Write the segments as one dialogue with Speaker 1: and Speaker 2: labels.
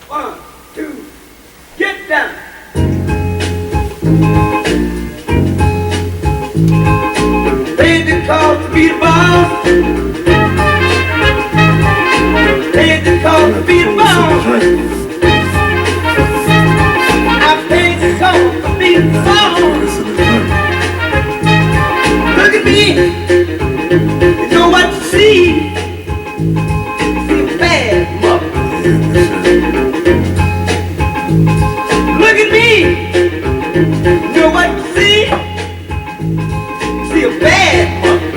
Speaker 1: 1, 2, get down. Paid the cost to be the boss. Paid the cost to be the boss. I paid the cost to be the boss. Look at me. You know what you see? See a bad mother. Look at me. You know what you see? See a bad mother.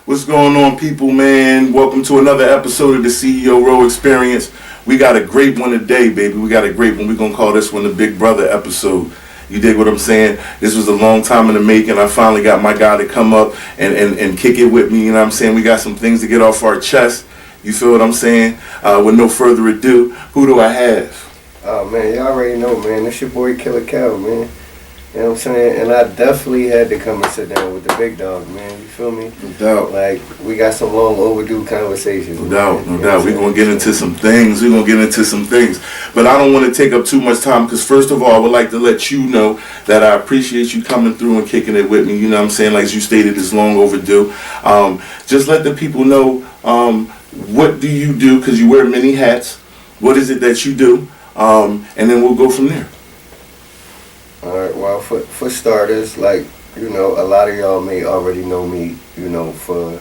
Speaker 2: What's going on, people, man? Welcome to another episode of the CEO Row Experience. We got a great one today, baby. We got a great one. We're going to call this one the Big Brother episode. You dig what I'm saying? This was a long time in the making. I finally got my guy to come up and kick it with me. You know what I'm saying? We got some things to get off our chest. You feel what I'm saying? With no further ado, who do I have?
Speaker 3: Oh, man, y'all already know, man. It's your boy Killa Kel, man. You know what I'm saying? And I definitely had to come and sit down with the big dog, man. You feel me?
Speaker 2: No doubt.
Speaker 3: Like, we got some long overdue conversations.
Speaker 2: No doubt, no
Speaker 3: You know
Speaker 2: doubt.
Speaker 3: what
Speaker 2: We're
Speaker 3: I'm
Speaker 2: going to get into some things. But I don't want to take up too much time because, first of all, I would like to let you know that I appreciate you coming through and kicking it with me. You know what I'm saying? Like you stated, it's long overdue. Just let the people know what do you do, because you wear many hats. What is it that you do? And then we'll go from there.
Speaker 3: All right, well, for starters, like, you know, a lot of y'all may already know me, you know, for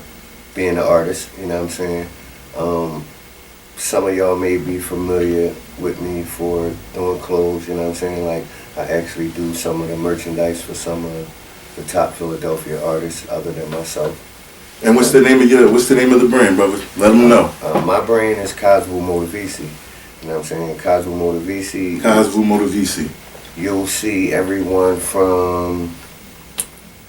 Speaker 3: being an artist, you know what I'm saying? Some of y'all may be familiar with me for doing clothes, you know what I'm saying? Like, I actually do some of the merchandise for some of the top Philadelphia artists other than myself.
Speaker 2: And what's the name of the brand, brother? Let them know.
Speaker 3: My brand is Cosmo Motivisi, you know what I'm saying? Cosmo Motivisi.
Speaker 2: Cosmo Motivisi.
Speaker 3: You'll see everyone from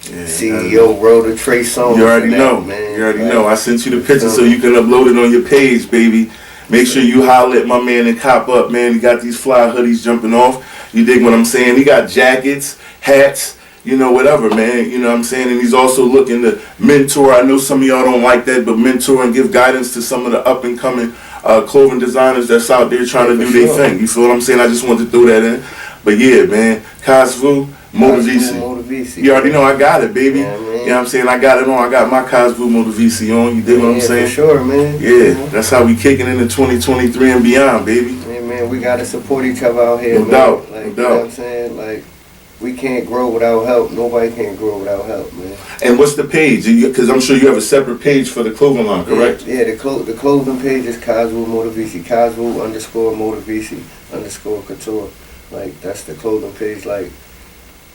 Speaker 3: CEO Row to Trey Songz.
Speaker 2: You already know.
Speaker 3: Man.
Speaker 2: You already know. I sent you the picture so you can upload it on your page, baby. Make sure you holler at my man and cop up, man. He got these fly hoodies jumping off. You dig what I'm saying? He got jackets, hats, you know, whatever, man. You know what I'm saying? And he's also looking to mentor. I know some of y'all don't like that, but mentor and give guidance to some of the up-and-coming clothing designers that's out there trying to do their thing. You feel what I'm saying? I just wanted to throw that in. But yeah, man, Cosmo Motivisi. You already know I got it, baby.
Speaker 3: Yeah, man.
Speaker 2: You know what I'm saying? I got it on. I got my Cosmo Motivisi on. You dig what I'm saying?
Speaker 3: For sure, man.
Speaker 2: Yeah, that's how we kicking into 2023 and beyond, baby.
Speaker 3: Yeah, man, we got to support each other out here,
Speaker 2: No
Speaker 3: man.
Speaker 2: doubt,
Speaker 3: Like,
Speaker 2: no
Speaker 3: you know
Speaker 2: doubt.
Speaker 3: what I'm saying? Like, we can't grow without help. Nobody can grow without help, man.
Speaker 2: And what's the page? Because I'm sure you have a separate page for the clothing line, correct?
Speaker 3: Yeah, the clothing page is Cosmo Motivisi. Cosmo _Motivisi _couture. Like, that's the clothing page. Like,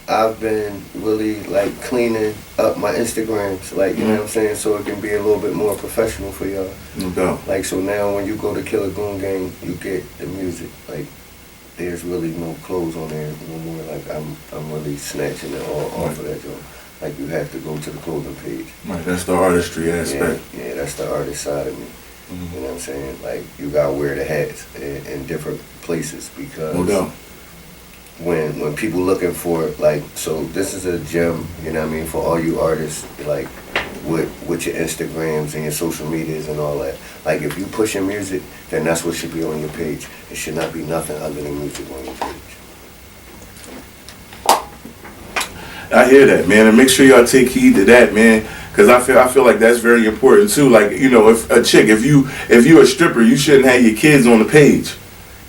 Speaker 3: I've been really, like, cleaning up my Instagrams, like, you know what I'm saying, so it can be a little bit more professional for y'all.
Speaker 2: No doubt.
Speaker 3: Like, so now when you go to Killer Goon Gang, you get the music. Like, there's really no clothes on there no more. Like, I'm really snatching it all off of that joint. Like, you have to go to the clothing page.
Speaker 2: Right, that's the artistry aspect.
Speaker 3: Yeah, that's the artist side of me.
Speaker 2: Mm-hmm.
Speaker 3: You know what I'm saying? Like, you gotta wear the hats in different places because
Speaker 2: No doubt.
Speaker 3: when people looking for it, like, so this is a gem, you know what I mean, for all you artists, like, with your Instagrams and your social medias and all that. Like, if you pushing music, then that's what should be on your page. It should not be nothing other than music on your page.
Speaker 2: I hear that, man, and make sure y'all take heed to that, man, because I feel like that's very important too. Like, you know, if a chick, if you a stripper, you shouldn't have your kids on the page.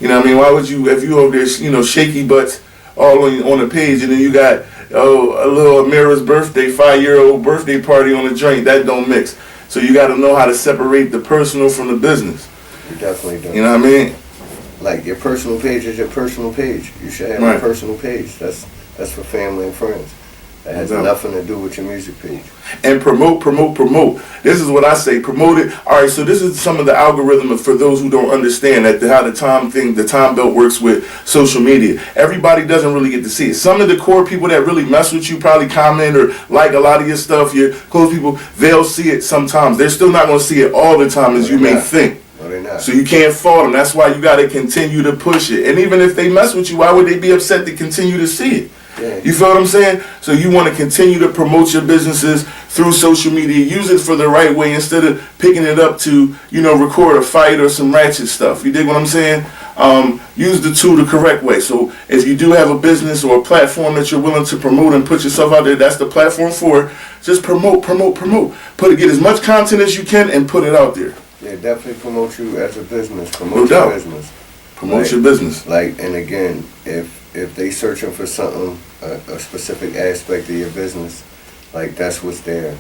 Speaker 2: You know what I mean? Why would you, if you over there, you know, shaky butts all on the page, and then you got a little Amira's birthday, 5-year-old birthday party on the joint? That don't mix. So you got to know how to separate the personal from the business.
Speaker 3: You definitely do.
Speaker 2: You know what I mean?
Speaker 3: Like, your personal page is your personal page. You should have
Speaker 2: Right.
Speaker 3: a personal page. That's for family and friends. That has nothing to do with your music page.
Speaker 2: And promote. This is what I say, promote it. All right, so this is some of the algorithm for those who don't understand that how the time belt works with social media. Everybody doesn't really get to see it. Some of the core people that really mess with you probably comment or like a lot of your stuff, your close people, they'll see it sometimes. They're still not going to see it all the time as you may think.
Speaker 3: No, they're not.
Speaker 2: So you can't fault them. That's why you got to continue to push it. And even if they mess with you, why would they be upset to continue to see it?
Speaker 3: Yeah.
Speaker 2: You feel what I'm saying? So you want to continue to promote your businesses through social media. Use it for the right way instead of picking it up to, record a fight or some ratchet stuff. You dig what I'm saying? Use the tool the correct way. So if you do have a business or a platform that you're willing to promote and put yourself out there, that's the platform for it. Just promote. Get as much content as you can and put it out there.
Speaker 3: Yeah, definitely promote you as a business.
Speaker 2: No
Speaker 3: Promote
Speaker 2: doubt.
Speaker 3: your business.
Speaker 2: Promote your business.
Speaker 3: And again, if they searching for something, a specific aspect of your business, that's what's there.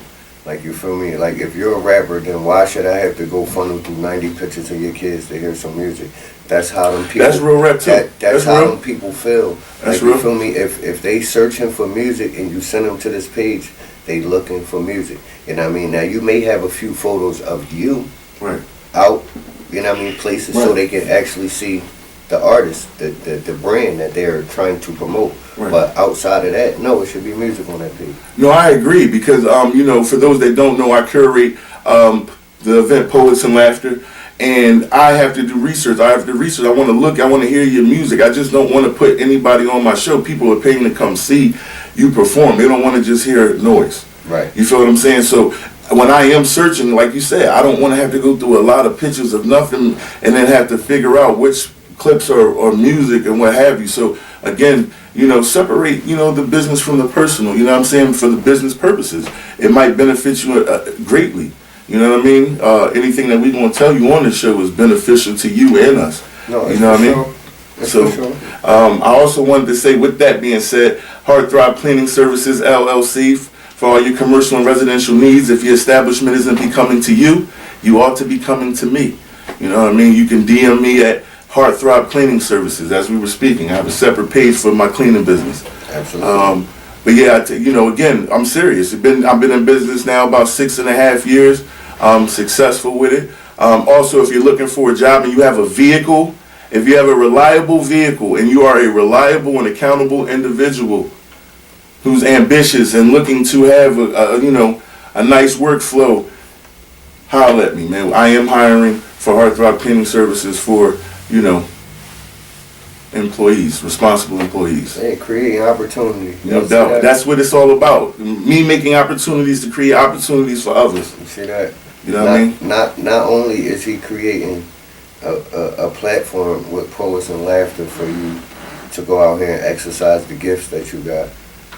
Speaker 3: You feel me? If you're a rapper, then why should I have to go funnel through 90 pictures of your kids to hear some music? That's how them people.
Speaker 2: That's real rap too.
Speaker 3: That's how them people feel.
Speaker 2: That's real.
Speaker 3: You feel me? If they searching for music and you send them to this page, they looking for music. You know what I mean? Now you may have a few photos of you
Speaker 2: Right.
Speaker 3: out, places
Speaker 2: Right.
Speaker 3: so they can actually see the artist, the brand that they're trying to promote.
Speaker 2: Right.
Speaker 3: But outside of that, no, it should be music on that page.
Speaker 2: No, I agree because for those that don't know, I curate the event Poets and Laughter, and I have to do research. I want to look. I want to hear your music. I just don't want to put anybody on my show. People are paying to come see you perform. They don't want to just hear noise.
Speaker 3: Right.
Speaker 2: You feel what I'm saying? So when I am searching, like you said, I don't want to have to go through a lot of pictures of nothing and then have to figure out which clips or music and what have you. So again, separate, the business from the personal, you know what I'm saying, for the business purposes. It might benefit you greatly. You know what I mean? Anything that we're going to tell you on the show is beneficial to you and us.
Speaker 3: No,
Speaker 2: you know what I mean? So,
Speaker 3: sure.
Speaker 2: I also wanted to say, with that being said, Heartthrob Cleaning Services, LLC, for all your commercial and residential needs. If your establishment isn't becoming to you, you ought to be coming to me. You know what I mean? You can DM me at Heartthrob Cleaning Services. As we were speaking, I have a separate page for my cleaning business.
Speaker 3: Absolutely.
Speaker 2: But yeah, again, I'm serious. I've been in business now about 6.5 years. I'm successful with it. Also, if you're looking for a job and you have a vehicle, if you have a reliable vehicle and you are a reliable and accountable individual who's ambitious and looking to have a nice workflow, holler at me, man. I am hiring for Heartthrob Cleaning Services for, employees, responsible employees.
Speaker 3: Hey, creating opportunity.
Speaker 2: No doubt. That's what it's all about. Me making opportunities to create opportunities for others.
Speaker 3: You see that?
Speaker 2: You know what I mean?
Speaker 3: Not only is he creating a platform with Poets and Laughter for you to go out here and exercise the gifts that you got,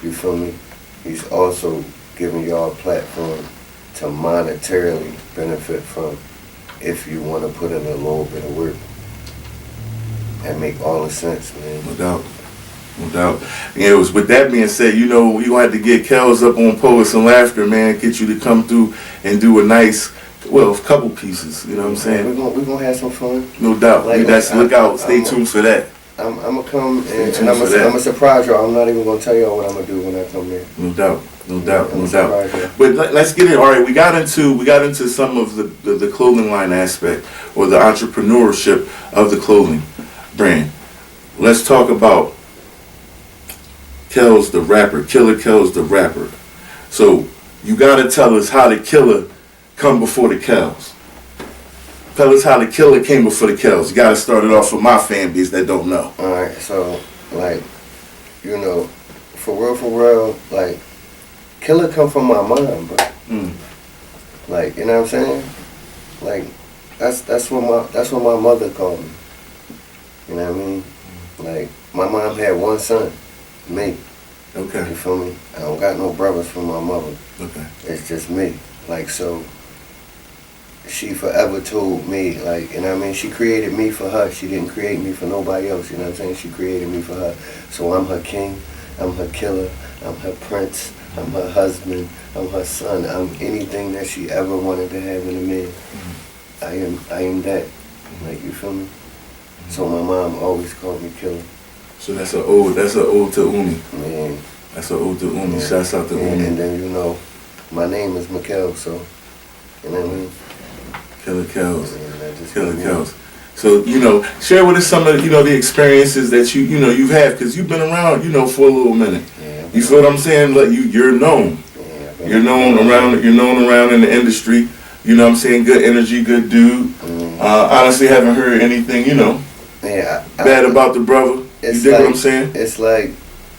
Speaker 3: you feel me? He's also giving y'all a platform to monetarily benefit from if you want to put in a little bit of work. That make all the sense, man.
Speaker 2: No doubt. No doubt. Yeah, with that being said, we gonna have to get Kells up on Poets and Laughter, man, get you to come through and do a couple pieces, you know what I'm saying?
Speaker 3: We're gonna have some fun.
Speaker 2: No doubt. Look out, stay tuned for that.
Speaker 3: I'm gonna come and I'm gonna surprise y'all. I'm not even gonna tell y'all what I'm gonna do when I come there.
Speaker 2: No doubt. But let's get in. All right, we got into some of the clothing line aspect or the entrepreneurship of the clothing brand. Let's talk about Kel's the rapper. Killa Kel's the rapper. So you gotta tell us how the Killa come before the Kels. Tell us how the Killa came before the Kels. You gotta start it off with my fan base that don't know.
Speaker 3: Alright, so for real, Killa come from my mom, bro. You know what I'm saying? That's what my mother called me. You know what I mean? My mom had one son, me.
Speaker 2: Okay.
Speaker 3: You feel me? I don't got no brothers from my mother.
Speaker 2: Okay.
Speaker 3: It's just me. So she forever told me, you know what I mean? She created me for her. She didn't create me for nobody else, you know what I'm saying? She created me for her. So I'm her king, I'm her killer, I'm her prince, I'm her husband, I'm her son, I'm anything that she ever wanted to have in a man. I am that. You feel me? So my mom always called me Killa.
Speaker 2: So that's an ode to Umi.
Speaker 3: Man.
Speaker 2: That's an ode to Umi. Shouts out to Umi.
Speaker 3: And then my name is Mikkel, so you know what I mean?
Speaker 2: Killa Kells.
Speaker 3: Killa
Speaker 2: Kells. So, share with us some of the experiences that you've had, because you've been around, for a little minute.
Speaker 3: Yeah,
Speaker 2: you feel what I'm saying? You're known.
Speaker 3: Yeah,
Speaker 2: you're known around in the industry. You know what I'm saying? Good energy, good dude. Honestly, haven't heard anything, bad about the brother. You dig what I'm saying?
Speaker 3: It's like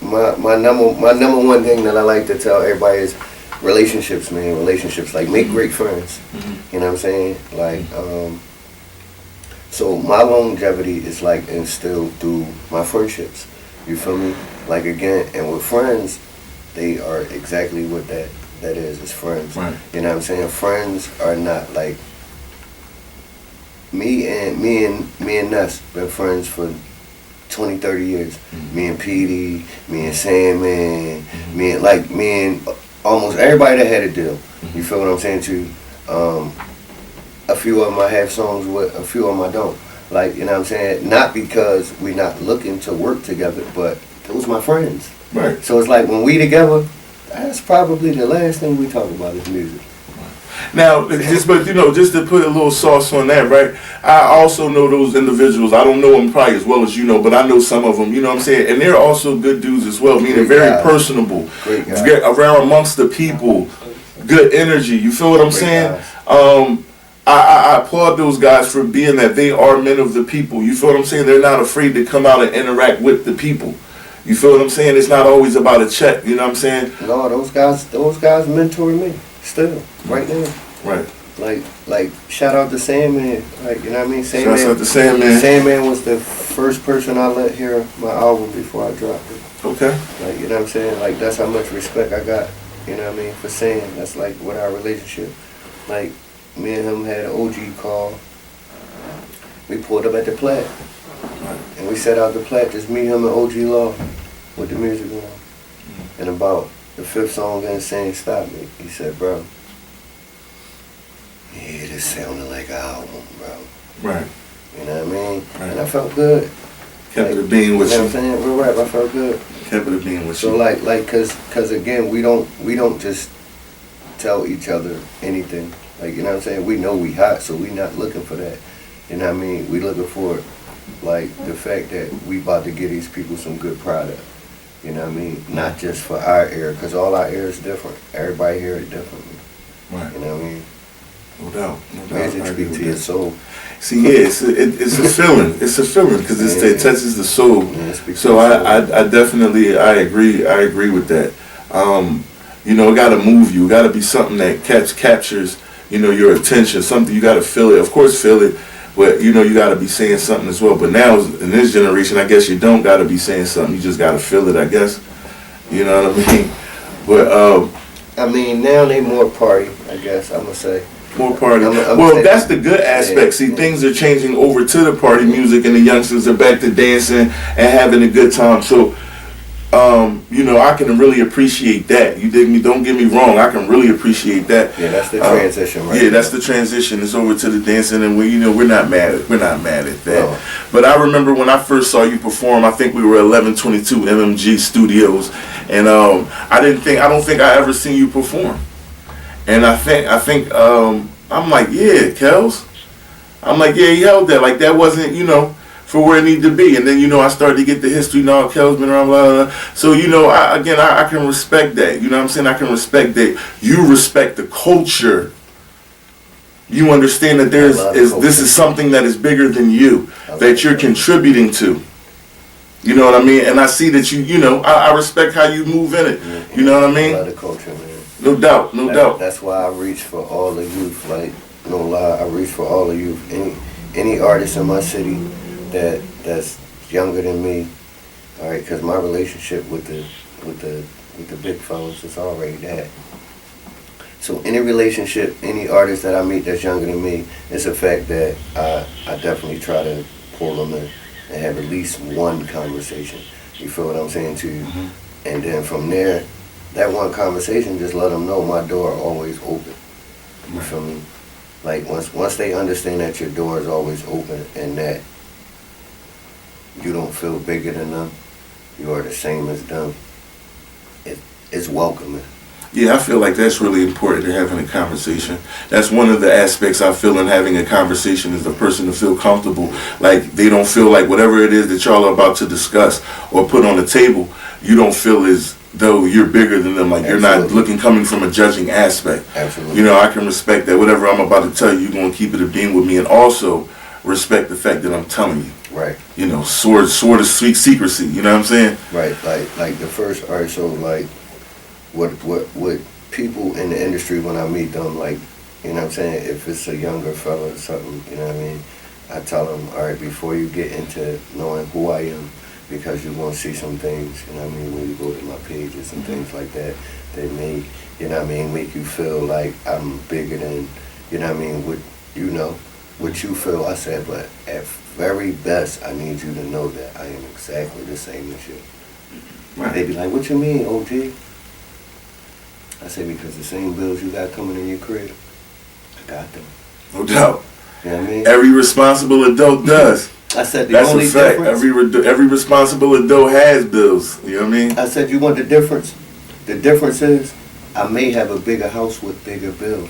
Speaker 3: my number one thing that I like to tell everybody is relationships, man. Relationships, like make great friends. You know what I'm saying? Like, so my longevity is like instilled through my friendships. You feel me? Like again, and with friends, they are exactly what that is friends.
Speaker 2: Right.
Speaker 3: You know what I'm saying? Friends are not like me and Ness been friends for 20, 30 years. Me and Petey, me and Sandman, me and almost everybody that had a deal. You feel what I'm saying to you? A few of them I have songs with, a few of them I don't. Like, you know what I'm saying? Not because we're not looking to work together, but those my friends.
Speaker 2: Right.
Speaker 3: So it's like when we together, that's probably the last thing we talk about is music.
Speaker 2: Now, just to put a little sauce on that, right? I also know those individuals. I don't know them probably as well as you know, but I know some of them. You know what I'm saying? And they're also good dudes as well. Meaning very personable, around amongst the people, good energy. You feel what I'm saying? I applaud those guys for being that they are men of the people. You feel what I'm saying? They're not afraid to come out and interact with the people. You feel what I'm saying? It's not always about a check. You know what I'm saying?
Speaker 3: No, those guys mentor me still, right now.
Speaker 2: Right.
Speaker 3: Like shout out to Sandman. Like, you know what I mean?
Speaker 2: Shout out to Sandman.
Speaker 3: Sandman was the first person I let hear my album before I dropped it.
Speaker 2: Okay.
Speaker 3: Like, you know what I'm saying? Like, that's how much respect I got, you know what I mean, for Sam. That's like with our relationship. Like, me and him had an OG call. We pulled up at the Platte. And we set out the Platte, just me, him, and OG Law with the music on. And about the fifth song in, Sam stopped me. He said, bro, yeah, this sounded like an album, bro.
Speaker 2: Right.
Speaker 3: You know what I mean?
Speaker 2: Right.
Speaker 3: And I felt good.
Speaker 2: Kept it a being with you.
Speaker 3: You know what I'm saying? Real rap, I felt good.
Speaker 2: Kept it a being with you.
Speaker 3: So like, cause again, we don't just tell each other anything. Like, you know what I'm saying? We know we hot, so we not looking for that. You know what I mean? We looking for, like, the fact that we about to give these people some good product. You know what I mean? Not just for our ear, because all our ear is different. Everybody hear it differently.
Speaker 2: Right.
Speaker 3: You know what I mean?
Speaker 2: No doubt.
Speaker 3: Music speak to your soul.
Speaker 2: See, yeah, it's a feeling. It's a feeling because it touches the soul.
Speaker 3: Yeah,
Speaker 2: so I definitely agree with that. You know, it got to move you. It got to be something that captures, you know, your attention. Something you got to feel it. Of course, feel it. But, you know, you got to be saying something as well. But now, in this generation, I guess you don't got to be saying something. You just got to feel it, I guess. You know what I mean? But,
Speaker 3: I mean, now they more party, I guess, I'm going to say.
Speaker 2: More party.
Speaker 3: I'm
Speaker 2: Well, that's the good aspect. See, things are changing over to the party music, and the youngsters are back to dancing and having a good time. So, you know, I can really appreciate that. You dig me? Don't get me wrong. I can really appreciate that.
Speaker 3: Yeah, that's the transition, right?
Speaker 2: Yeah, that's the transition. It's over to the dancing, and we're not mad at that.
Speaker 3: No.
Speaker 2: But I remember when I first saw you perform. I think we were at 1122 MMG Studios, and I don't think I ever seen you perform. And I think I'm like, yeah, Kels. I'm like, yeah, he held that. Like, that wasn't, you know, for where it needed to be. And then, you know, I started to get the history. Now Kel's been around, blah, blah, blah. So, you know, I can respect that. You know what I'm saying? I can respect that. You respect the culture. You understand that this is something that is bigger than you, that you're contributing to. You know what I mean? And I see that you know, I respect how you move in it.
Speaker 3: Yeah,
Speaker 2: you know what I mean?
Speaker 3: I love the culture, man.
Speaker 2: No doubt.
Speaker 3: That's why I reach for all the youth. Like, no lie, I reach for all the youth. Any artist in my city that's younger than me, all right, because my relationship with the big fellas is already that. So any relationship, any artist that I meet that's younger than me, it's a fact that I definitely try to pull them in and have at least one conversation. You feel what I'm saying to you? Mm-hmm. And then from there, that one conversation, just let them know my door always open. You feel me? Like, once they understand that your door is always open and that you don't feel bigger than them, you are the same as them, it's welcoming.
Speaker 2: Yeah, I feel like that's really important to having a conversation. That's one of the aspects I feel in having a conversation is the person to feel comfortable. Like, they don't feel like whatever it is that y'all are about to discuss or put on the table, you don't feel as though you're bigger than them. Like,
Speaker 3: Absolutely.
Speaker 2: You're not coming from a judging aspect.
Speaker 3: Absolutely.
Speaker 2: You know, I can respect that. Whatever I'm about to tell you, you're going to keep it a being with me, and also respect the fact that I'm telling you.
Speaker 3: Right.
Speaker 2: You know, sword of sweet secrecy. You know what I'm saying?
Speaker 3: Right. Like the first. All right. So like, what people in the industry when I meet them, like, you know what I'm saying, if it's a younger fella or something, you know what I mean, I tell them, all right, before you get into knowing who I am, because you're going to see some things, you know what I mean, when you go to my pages and things like that, they may, you know what I mean, make you feel like I'm bigger than, you know what I mean, what you feel. I said, but at very best, I need you to know that I am exactly the same as you.
Speaker 2: Right.
Speaker 3: They be like, what you mean, OG? I say, because the same bills you got coming in your crib, I got them.
Speaker 2: No doubt.
Speaker 3: You know what I mean?
Speaker 2: Every responsible adult does.
Speaker 3: I said the
Speaker 2: That's
Speaker 3: only
Speaker 2: a fact.
Speaker 3: difference.
Speaker 2: Every responsible adult has bills. You know what I mean?
Speaker 3: I said, you want the difference? The difference is, I may have a bigger house with bigger bills.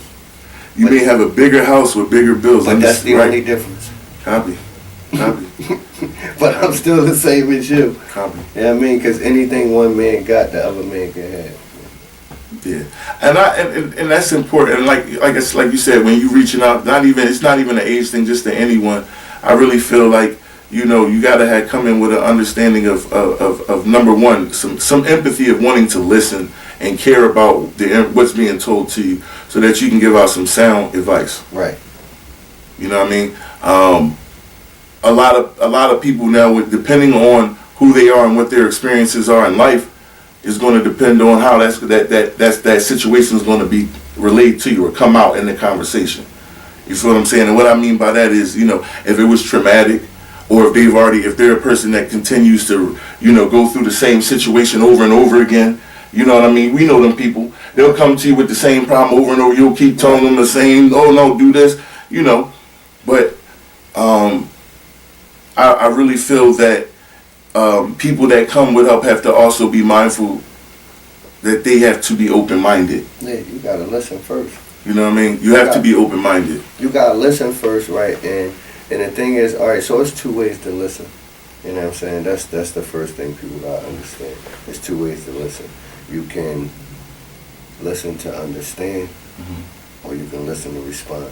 Speaker 2: You may have a bigger house with bigger bills.
Speaker 3: But that's the only difference.
Speaker 2: Copy.
Speaker 3: But I'm still the same as you.
Speaker 2: Copy.
Speaker 3: You know what I mean? Because anything one man got, the other man can have.
Speaker 2: Yeah, and that's important. And like you said, when you reaching out, it's not even an age thing, just to anyone. I really feel like, you know, you gotta come in with an understanding of number one, some empathy of wanting to listen and care about what's being told to you, so that you can give out some sound advice.
Speaker 3: Right.
Speaker 2: You know what I mean? A lot of people now, depending on who they are and what their experiences are in life, is going to depend on how that situation is going to be relayed to you or come out in the conversation. You feel what I'm saying? And what I mean by that is, you know, if it was traumatic, or if they're a person that continues to, you know, go through the same situation over and over again, you know what I mean? We know them people. They'll come to you with the same problem over and over. You'll keep telling them the same, oh no, do this, you know. But I really feel that people that come with help have to also be mindful that they have to be open-minded.
Speaker 3: Yeah, you gotta listen first.
Speaker 2: You know what I mean? You have to be open-minded.
Speaker 3: You gotta listen first, right? And the thing is, all right, so it's two ways to listen. You know what I'm saying? That's the first thing people gotta understand. There's two ways to listen. You can listen to understand, or you can listen to respond.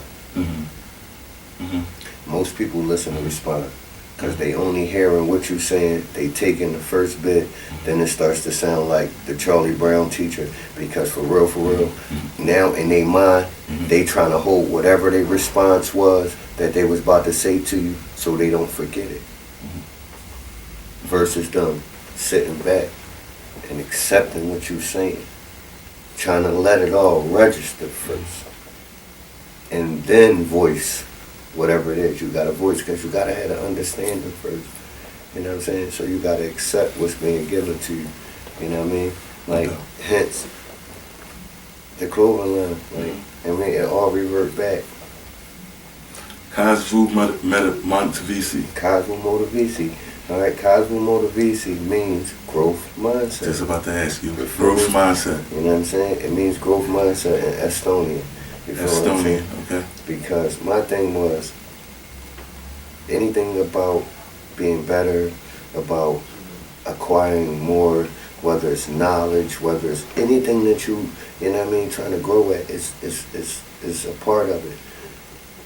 Speaker 3: Most people listen to respond, because they only hearing what you saying. They taking the first bit, then it starts to sound like the Charlie Brown teacher, because for real, now in their mind, they trying to hold whatever their response was that they was about to say to you, so they don't forget it. Versus them sitting back and accepting what you're saying, trying to let it all register first, and then voice whatever it is. You got to voice, because you got to have an understanding first. You know what I'm saying? So you got to accept what's being given to you. You know what I mean? Like, hence, the clothing line. Like, I mean, it all revert back.
Speaker 2: Cosvu Montevisi.
Speaker 3: Cosvu Motivisi. All right, Cosvu Motivisi means growth mindset.
Speaker 2: Just about to ask you. Growth mindset.
Speaker 3: You know what I'm saying? It means growth mindset in Estonian. You feel what I'm saying?
Speaker 2: Okay.
Speaker 3: Because my thing was, anything about being better, about acquiring more, whether it's knowledge, whether it's anything that you know what I mean, trying to grow at, is a part of it.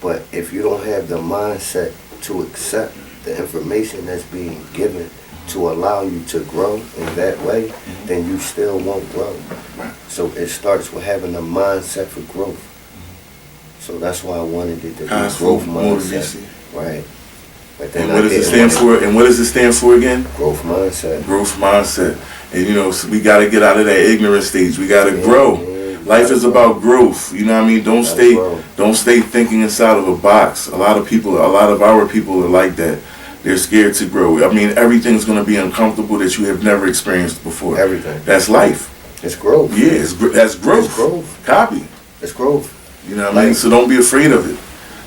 Speaker 3: But if you don't have the mindset to accept the information that's being given to allow you to grow in that way, then you still won't grow. So it starts with having a mindset for growth. So that's why I wanted it to be growth mindset. Right. But then
Speaker 2: what does it stand for? And what does it stand for again?
Speaker 3: Growth mindset.
Speaker 2: Growth mindset. And you know, so we got to get out of that ignorant stage. We got to grow. Life is about growth. You know what I mean? Don't stay thinking inside of a box. A lot of our people are like that. They're scared to grow. I mean, everything's going to be uncomfortable that you have never experienced before.
Speaker 3: Everything.
Speaker 2: That's life.
Speaker 3: It's growth.
Speaker 2: Yeah, that's growth.
Speaker 3: It's growth.
Speaker 2: Copy.
Speaker 3: It's growth.
Speaker 2: You know what I mean? So don't be afraid of it.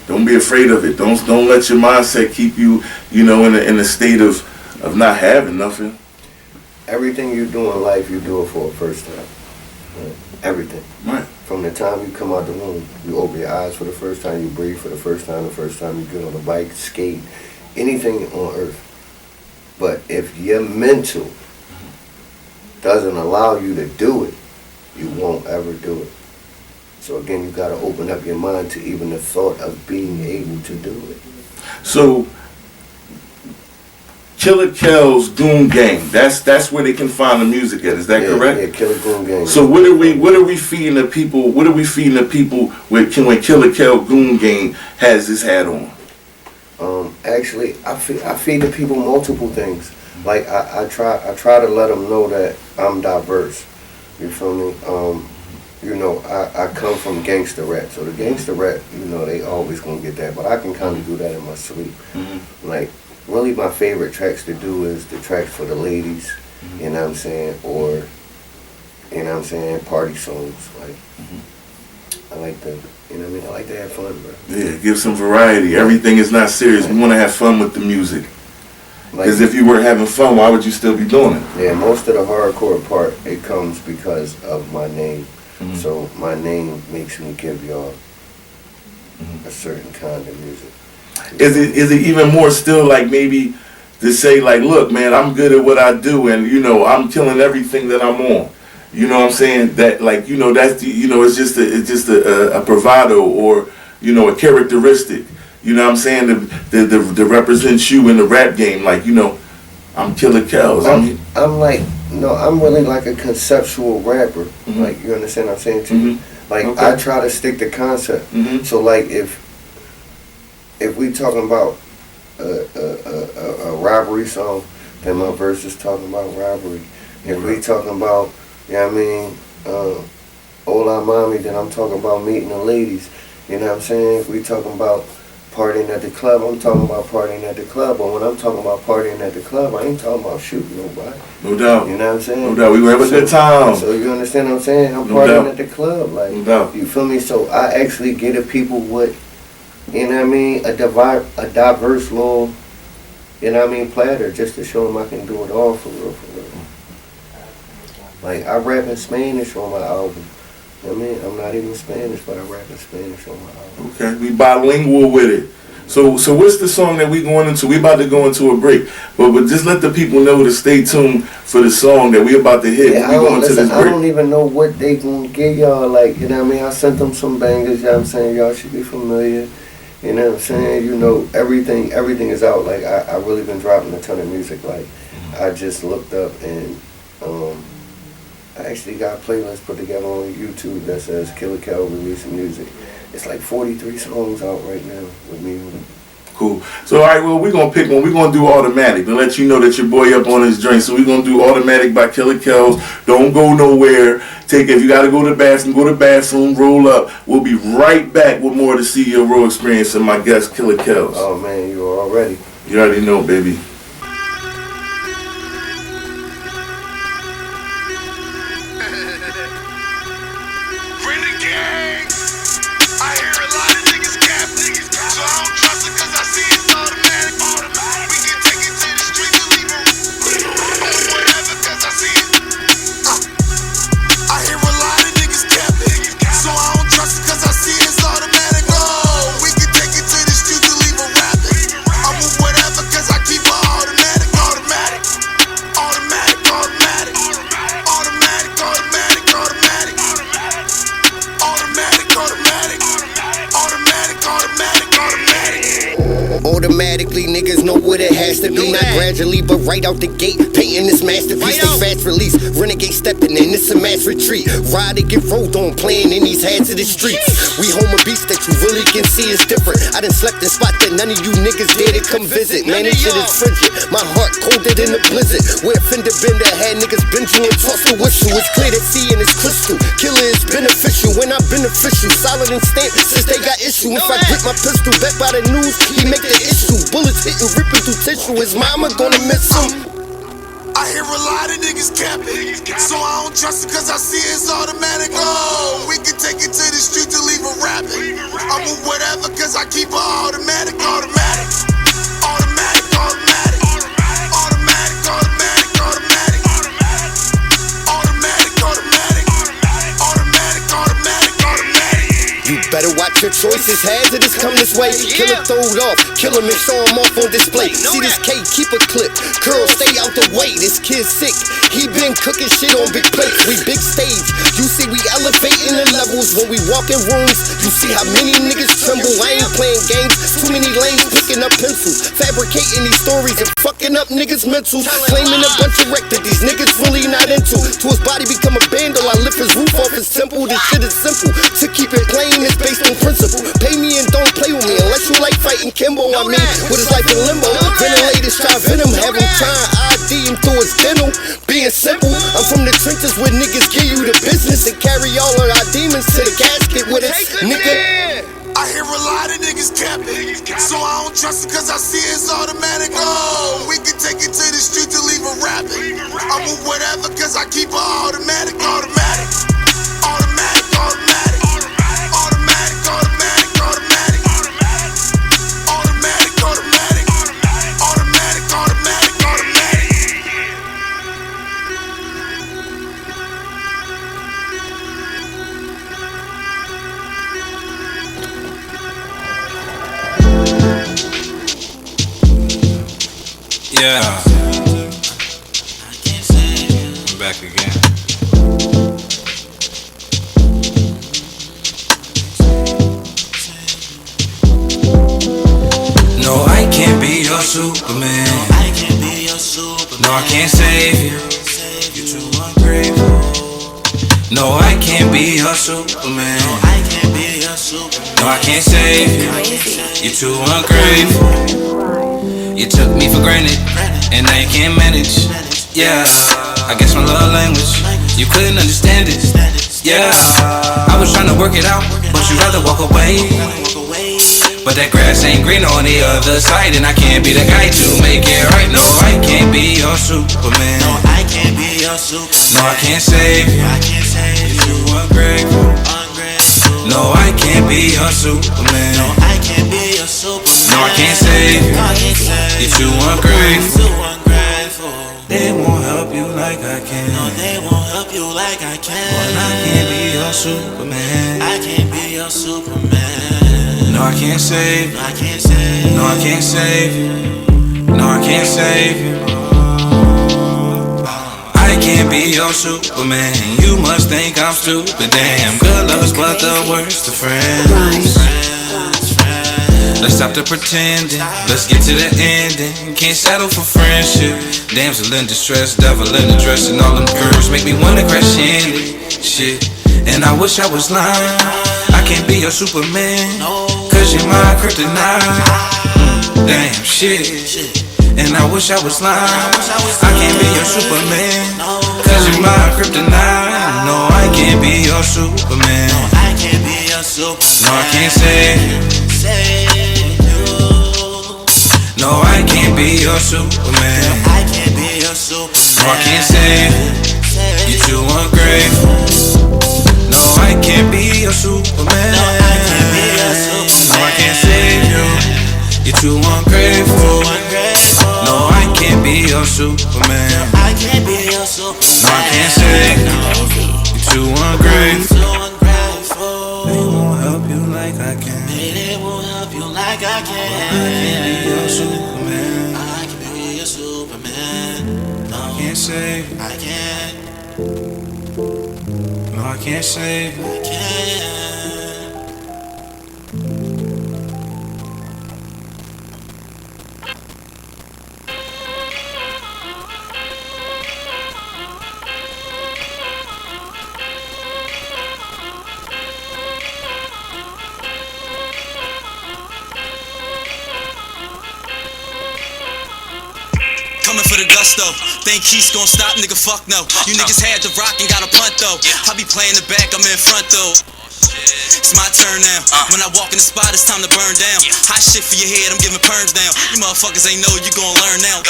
Speaker 2: Don't be afraid of it. Don't let your mindset keep you, you know, in a state of not having nothing.
Speaker 3: Everything you do in life, you do it for a first time. Right? Everything.
Speaker 2: Right.
Speaker 3: From the time you come out the womb, you open your eyes for the first time, you breathe for the first time you get on a bike, skate, anything on earth. But if your mental doesn't allow you to do it, you won't ever do it. So again, you got to open up your mind to even the thought of being able to do it.
Speaker 2: So Killa Kel's Goon Gang. That's where they can find the music at. Is that correct?
Speaker 3: Yeah, Killa Goon Gang.
Speaker 2: So what are we feeding the people? What are we feeding the people when Killa Kel Goon Gang has his hat on?
Speaker 3: Actually, I feed the people multiple things. Like I try to let them know that I'm diverse. You feel me? You know, I come from gangster rap, so the gangster rap, you know, they always gonna get that, but I can kind of do that in my sleep. Like, really my favorite tracks to do is the tracks for the ladies, you know what I'm saying, or, you know what I'm saying, party songs. Like, I like to, you know what I mean, I like to have fun, bro.
Speaker 2: Yeah, give some variety. Everything is not serious. We want to have fun with the music. Because if you were having fun, why would you still be doing it?
Speaker 3: Yeah, most of the hardcore part, it comes because of my name. So my name makes me give y'all a certain kind of music.
Speaker 2: Is it even more still like maybe to say like, look, man, I'm good at what I do, and you know, I'm killing everything that I'm on. You know what I'm saying? That like, you know, that's the, you know, it's just a bravado or, you know, a characteristic. You know what I'm saying? To represent you in the rap game, like, you know, I'm Killa Kel.
Speaker 3: I'm like, no, I'm really like a conceptual rapper. Like, you understand what I'm saying to you? Like, okay. I try to stick to concept. So like, if we talking about a robbery song, then my verse is talking about robbery. If we talking about, you know what I mean, hola mommy, then I'm talking about meeting the ladies. You know what I'm saying? If we talking about partying at the club, I'm talking about partying at the club. But when I'm talking about partying at the club, I ain't talking about shooting nobody.
Speaker 2: No doubt.
Speaker 3: You know what I'm saying?
Speaker 2: No doubt. We gonna have a good time.
Speaker 3: So you understand what I'm saying? I'm partying at the club. Like,
Speaker 2: no doubt. You
Speaker 3: feel me? So I actually get the people what, you know what I mean, a diverse little, you know what I mean, platter, just to show them I can do it all for real, for real. Like, I rap in Spanish on my album. I mean, I'm not even Spanish, but I rap in Spanish on my album.
Speaker 2: Okay, we bilingual with it. So what's the song that we going into? We about to go into a break, but just let the people know to stay tuned for the song that we about to hit.
Speaker 3: Yeah, I don't even know what they gonna give y'all. Like, you know what I mean? I sent them some bangers. You know what I'm saying? Y'all should be familiar. You know what I'm saying? You know, everything is out. Like, I really been dropping a ton of music. Like, I just looked up and I actually got a playlist put together on YouTube that says Killa Kel releasing music. It's like 43 songs out right now with me on it. Cool.
Speaker 2: So, all right, well, we're going to pick one. We're going to do Automatic to let you know that your boy up on his drink. So we're going to do Automatic by Killa Kel's. Don't go nowhere. If you got to go to the bathroom, roll up. We'll be right back with more to see your raw experience and my guest, Killa Kel's.
Speaker 3: Oh, man, you already.
Speaker 2: You already know, baby.
Speaker 4: Automatically, niggas know what it has to be. Not gradually, but right out the gate. Painting this masterpiece, they fast release. Renegade stepping in, it's a mass retreat. Ride and get rolled on, playing in these hands of the streets. We home a beast that you really can see is different. I done slept in spot that none of you niggas dare to come visit. Man, this shit is frigid. My heart colder than the blizzard. Where fender bender had niggas been to and tossed the whistle. It's clear that seeing is crystal. Killer is beneficial when I'm beneficial. Solid and stamped since they got issue. If I grip my pistol back by the news, he make the issue. Bullets hitting, ripping through tissue. His mama gonna miss him.
Speaker 5: I hear a lot of niggas capping, so I don't trust it cause I see it's automatic. Oh, we can take it to the street to leave a rapping. I move whatever cause I keep it automatic, automatic. Automatic, automatic. Automatic, automatic, automatic. Automatic, automatic. Automatic, automatic, automatic.
Speaker 4: You better watch your choices, hazardous come this way. Killer throwed off, killer and show him off on display. See this K, keep a clip, curl, stay out the way. This kid's sick, he been cooking shit on big plates. We big stage, you see we elevating the levels. When we walk in rooms, you see how many niggas tremble. I ain't playing games, too many lanes picking up pencils, fabricating these stories and fucking up niggas' mentals. Claiming a bunch of wreck that these niggas really not into. To his body become a bando, I lift his roof off his temple. This shit is simple, to keep it plain it's based on principle. Pay me and don't play with me unless you like fighting Kimbo. I mean, with his life in limbo, ventilators try venom, have him trying ID him through his kennel. Being simple, I'm from the trenches where niggas give you the business and carry all of our demons to the casket with us, nigga.
Speaker 5: I hear a lot of niggas capping, so I don't trust it cause I see it's automatic. Oh, we can take it to the street to leave a rapping. I'm with whatever cause I keep it automatic, automatic, automatic, automatic, automatic, automatic, automatic, automatic, automatic, automatic, automatic, automatic.
Speaker 6: Yeah, I'm back again. No, I can't be your Superman. No, I can't save you. You're too ungrateful. No, I can't be your Superman. No, I can't save you. You're too ungrateful. You took me for granted, and now you can't manage. Yeah, I guess my love language, you couldn't understand it. Yeah, I was trying to work it out, but you'd rather walk away. But that grass ain't green on the other side, and I can't be the guy to make it right. No, I can't be your Superman. No, I can't be your Superman. No, I can't save you. You're too ungrateful. No, I can't be your Superman. No, I can't be your Superman. No, I can't save you. You're too ungrateful. They won't help you like I can. No, they won't help you like I can. But I can't be your Superman. I can't be your Superman. No, I can't save you. I can't save you. No, I can't save you. No, I can't save you. I can't be your Superman. You must think I'm stupid. Damn, good lovers but the worst of friends. Let's stop the pretending, let's get to the ending. Can't settle for friendship. Damsel in distress, devil in the dress, and all them curves make me wanna crash in it. Shit, and I wish I was lying. I can't be your Superman, cause you're my kryptonite. Damn shit, and I wish I was lying. I can't be your Superman, cause you're my kryptonite. No, I can't be your Superman. No, I can't be your Superman. No, I can't save you. No, I can't be your Superman. No, I can't be your Superman. No, I can't save you. You're too ungrateful. No, I can't be your Superman. No, I can't be your Superman. No, I can't save you. You're too ungrateful. No, I can't be your Superman. No, I can't be your Superman. No, I can't save you. You're too ungrateful. They won't help you like I can. They won't help you like I can. I can't be your Superman. I can be your Superman. No, I can't save you. I can't. No, I can't save you. I can't.
Speaker 7: Coming for the gusto. Think he's gon' stop, nigga, fuck no. You niggas had to rock and got a punt though. I be playing the back, I'm in front though. It's my turn now. When I walk in the spot, it's time to burn down. Hot shit for your head, I'm giving perms down. You motherfuckers ain't know, you gon' learn now.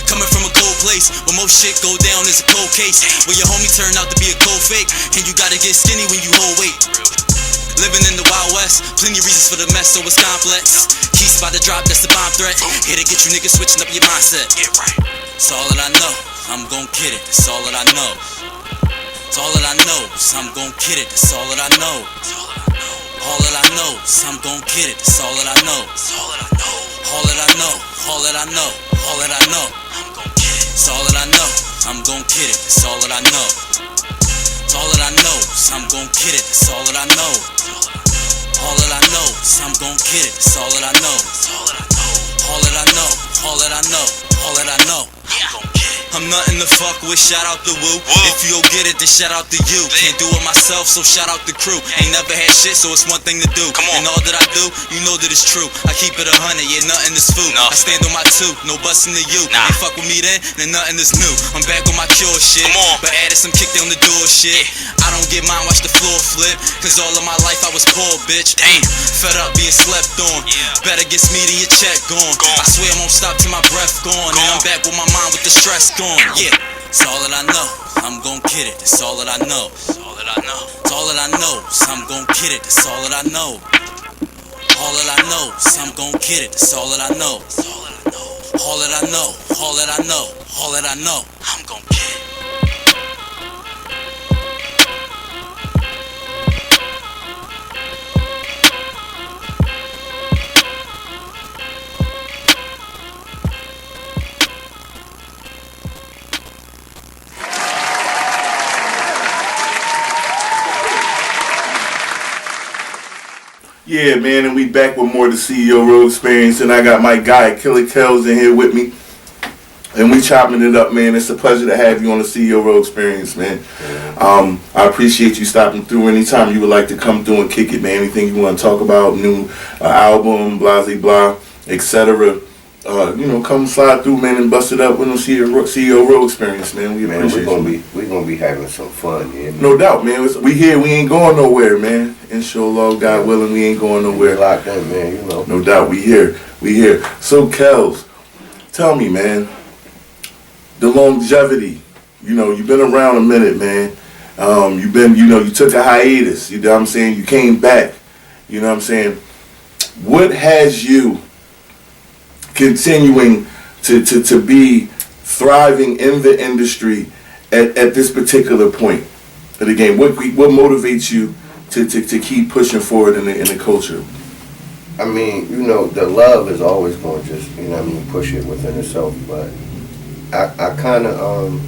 Speaker 7: Coming from a cold place, where most shit go down is a cold case. Where your homie turned out to be a cold fake, and you gotta get skinny when you hold weight. Living in the Wild West, plenty reasons for the mess, so it's complex. Keys about to drop, that's the bomb threat. Here to get you niggas switching up your mindset. It's all that I know, I'm gon' get it, that's all that I know. It's all that I know, so I'm gon' get it, that's all that I know. so I'm gon' get it. That's all that I know. All that I know. All that I know. All that I know. All that I know. I'm gon' get it. It's all that I know. I'm gon' get it. It's all that I know. It's all that I know. So I'm gon' get it. It's all that I know. All that I know. So I'm gon' get it. It's all that I know. All that I know. All that I know. All that I know. I'm nothing to fuck with, shout out to Woo. If you don't get it, then shout out to you. Can't do it myself, so shout out the crew. Ain't never had shit, so it's one thing to do. And all that I do, you know that it's true. I keep it 100, yeah, nothing is food. I stand on my two, no busting to you. They fuck with me then nothing is new. I'm back on my cure shit, but added some kick down the door shit. I don't get mine, watch the floor flip. Cause all of my life I was poor, bitch. Damn, fed up being slept on. Better get Smeedy your check gone. I swear I won't stop till my breath gone. And I'm back with my mind with the stress gone. Yeah, it's all that I know. I'm gon' get it. It's all that I know. It's all that I know. It's all that I know. So I'm gon' get it. It's all that I know. All that I know. So I'm gon' get it. It's all that I know. All that I know. All that I know. All that I know. I'm gon' get it.
Speaker 2: Yeah, man, and we back with more of the CEO Road Experience, and I got my guy, Killa Kel's in here with me, and we chopping it up, man. It's a pleasure to have you on the CEO Road Experience, man. I appreciate you stopping through anytime you would like to come through and kick it, man. Anything you want to talk about, new album, blah, blah, blah, etc. Come slide through, man, and bust it up with the CEO Road Experience, man. We appreciate
Speaker 3: we're gonna be having some fun, yeah.
Speaker 2: No doubt, man. We here, we ain't going nowhere, man. Inshallah, God willing, we ain't going nowhere.
Speaker 3: We locked in, man, you know.
Speaker 2: No doubt, we here. So, Kels, tell me, man, the longevity. You've been around a minute, man. You took a hiatus. You know what I'm saying? You came back. You know what I'm saying? What has you continuing to be thriving in the industry at this particular point of the game? What motivates you to keep pushing forward in the culture?
Speaker 3: I mean, the love is always going to just, push it within itself. But I kind of,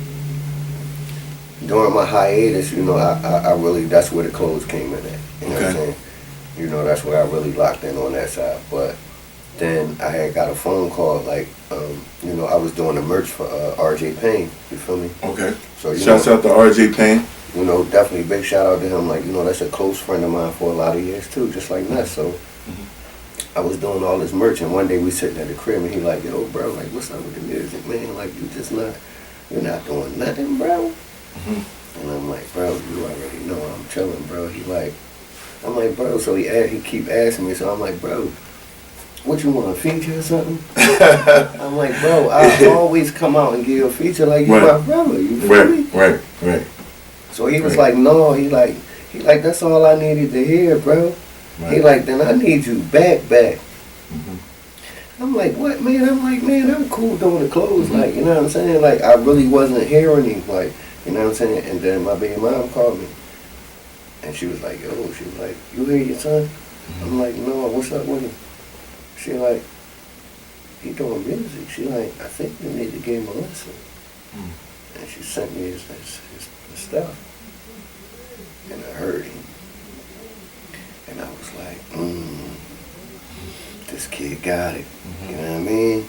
Speaker 3: during my hiatus, I really, that's where the clothes came in at. You know what I'm saying? That's where I really locked in on that side. But then I had got a phone call, I was doing the merch for RJ Payne, you feel me?
Speaker 2: Okay.
Speaker 3: So
Speaker 2: shouts out to RJ Payne.
Speaker 3: Definitely big shout out to him. That's a close friend of mine for a lot of years too, just like Ness. So I was doing all this merch, and one day we sitting at the crib, and he like, yo, bro, what's up with the music, man? You're not doing nothing, bro. And I'm like, bro, you already know I'm chilling, bro. I'm like, bro. So he keep asking me, so I'm like, bro, what you want, a feature or something? I'm like, bro, I always come out and give you a feature like you my brother. You feel me?
Speaker 2: Right.
Speaker 3: So he was like, no, he like, that's all I needed to hear, bro. Right. He like, then I need you back. I'm like, what, man? I'm like, man, I'm cool doing the clothes, you know what I'm saying? I really wasn't hearing him, you know what I'm saying? And then my baby mom called me, and she was like, you hear your son? I'm like, no, what's up with him? She like, he doing music. She like, I think you need to give him a lesson. And she sent me his stuff. And I heard him. And I was like, this kid got it. You know what I mean?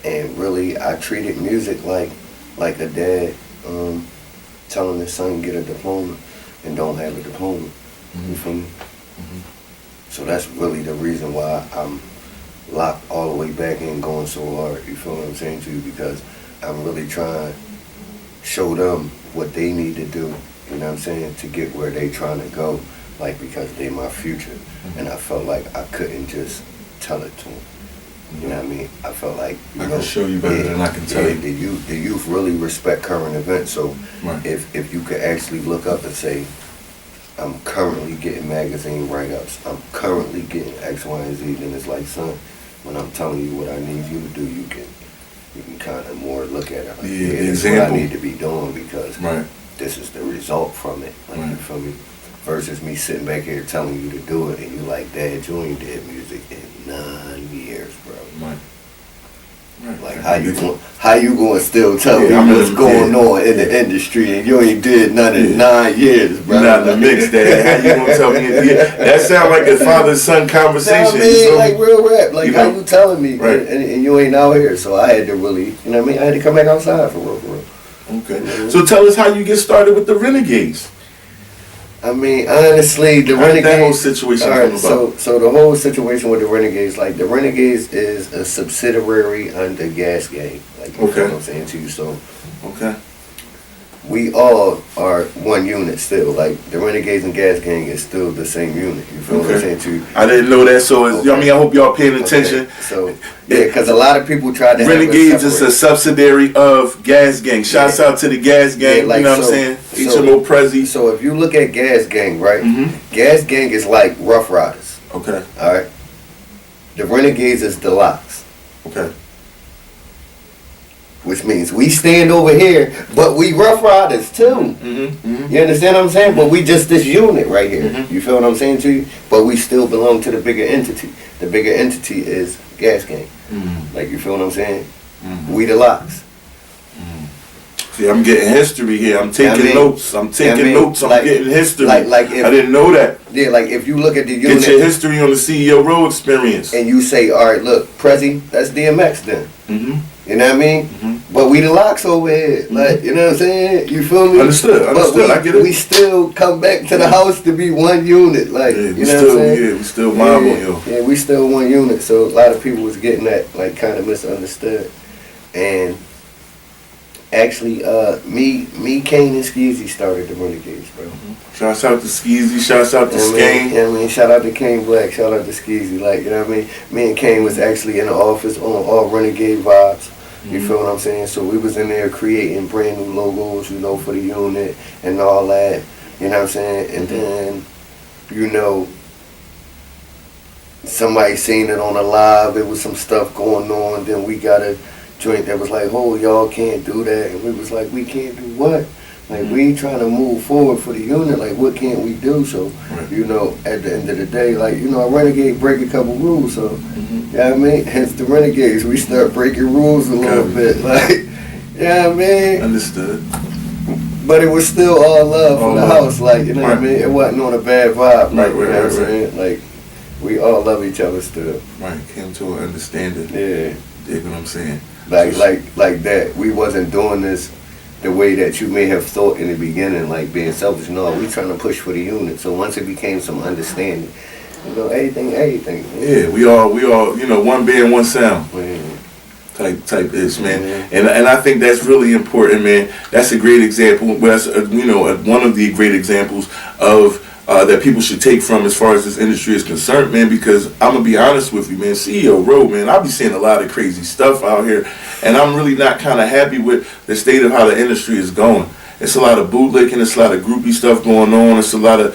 Speaker 3: And really, I treated music like a dad telling his son get a diploma and don't have a diploma. You feel me? So that's really the reason why I'm locked all the way back in, going so hard. You feel what I'm saying to you? Because I'm really trying to show them what they need to do, you know what I'm saying, to get where they trying to go, because they my future. And I felt like I couldn't just tell it to them. You know what I mean? I felt like,
Speaker 2: I can show you better than I can tell you.
Speaker 3: The youth really respect current events. So if you could actually look up and say, I'm currently getting magazine write-ups, I'm currently getting X, Y, and Z, then it's like, son, when I'm telling you what I need you to do, you can kind of more look at it.
Speaker 2: The
Speaker 3: this is what I need to be doing because
Speaker 2: Right.
Speaker 3: this is the result from it. Like,
Speaker 2: Right.
Speaker 3: you feel me? versus me sitting back here telling you to do it, and you like, Dad, you ain't did music in 9 years, bro.
Speaker 2: Right.
Speaker 3: Like how you gonna still tell me
Speaker 2: I'm
Speaker 3: what's going on in the industry and you ain't did none in 9 years, bro?
Speaker 2: You're not in the mix, Dad. How you gonna tell me? That sound like a father-son conversation.
Speaker 3: I mean, like real rap. Like how you telling me,
Speaker 2: right.
Speaker 3: and you ain't out here. So I had to really, you know what I mean? I had to come back outside for real, for real.
Speaker 2: Okay. Mm-hmm. So tell us how you get started with the Renegades.
Speaker 3: I mean, honestly, the
Speaker 2: How
Speaker 3: Renegades.
Speaker 2: that whole situation come about?
Speaker 3: So the whole situation with the Renegades, like the Renegades is a subsidiary under Gas Gang. Like you know what I'm saying to you. So
Speaker 2: okay.
Speaker 3: We all are one unit still. Like the Renegades and Gas Gang is still the same unit. You feel what I'm saying to you?
Speaker 2: I didn't know that. So I mean, I hope y'all paying attention.
Speaker 3: So yeah, because a lot of people tried to.
Speaker 2: Renegades is a subsidiary of Gas Gang. Shouts out to the Gas Gang.
Speaker 3: Like,
Speaker 2: you know what I'm saying? HMO Prezi.
Speaker 3: So if you look at Gas Gang, right? Gas Gang is like Rough Riders.
Speaker 2: Okay.
Speaker 3: All right. The Renegades is the Locks.
Speaker 2: Okay.
Speaker 3: Which means we stand over here, but we Rough Riders too. You understand what I'm saying? But we just this unit right here. You feel what I'm saying to you? But we still belong to the bigger entity. The bigger entity is Gas Gang. Like you feel what I'm saying? We the Locks.
Speaker 2: See, I'm getting history here. I'm taking notes. I'm taking notes. I'm getting history.
Speaker 3: Like if,
Speaker 2: I didn't know that.
Speaker 3: Yeah, like if you look at the unit.
Speaker 2: Get your history on the CEO Road experience.
Speaker 3: And you say, all right, look, Prezi, that's DMX then. You know what I mean? But we the Locks over here. Like, you know what I'm saying? You feel me?
Speaker 2: Understood.
Speaker 3: But
Speaker 2: I get it.
Speaker 3: We still come back to the house to be one unit. Like,
Speaker 2: yeah,
Speaker 3: you know what I'm saying?
Speaker 2: Yeah, we still mob on you.
Speaker 3: Yeah, we still one unit. So a lot of people was getting that, like, kind of misunderstood. And actually, me, Kane, and Skeezy started the Renegades, bro.
Speaker 2: Shouts out to Skeezy. Shouts out to Skane.
Speaker 3: I mean, shout out to Kane Black. Shout out to Skeezy. Like, you know what I mean? Me and Kane was actually in the office on all Renegade vibes. You feel what I'm saying? So we was in there creating brand new logos, you know, for the unit and all that. You know what I'm saying? And then, you know, somebody seen it on a live. There was some stuff going on. Then we got a joint that was like, oh, y'all can't do that. And we was like, we can't do what? Like, we trying to move forward for the unit. Like, what can't we do? So, you know, at the end of the day, like, you know, a Renegade break a couple rules. So, you know what I mean? Hence the Renegades. We start breaking rules a little bit. Like, you know what I mean?
Speaker 2: Understood.
Speaker 3: But it was still all love for the house. Like, you know what I mean? It wasn't on a bad vibe. Like, you know what I'm saying? Like, we all love each other still.
Speaker 2: Right. Came to an understanding.
Speaker 3: Yeah.
Speaker 2: Dig what I'm saying?
Speaker 3: Like that. We wasn't doing this the way that you may have thought in the beginning, like being selfish. No, we trying to push for the unit. So once it became some understanding, you know, everything.
Speaker 2: Yeah, we all, you know, one band, one sound. Type is, man. And I think that's really important, man. That's a great example. That's you know, one of the great examples of that people should take from as far as this industry is concerned, man. Because I'm gonna be honest with you, man. CEO Road, man. I be seeing a lot of crazy stuff out here, and I'm really not kind of happy with the state of how the industry is going. It's a lot of bootlicking. It's a lot of groupie stuff going on. It's a lot of,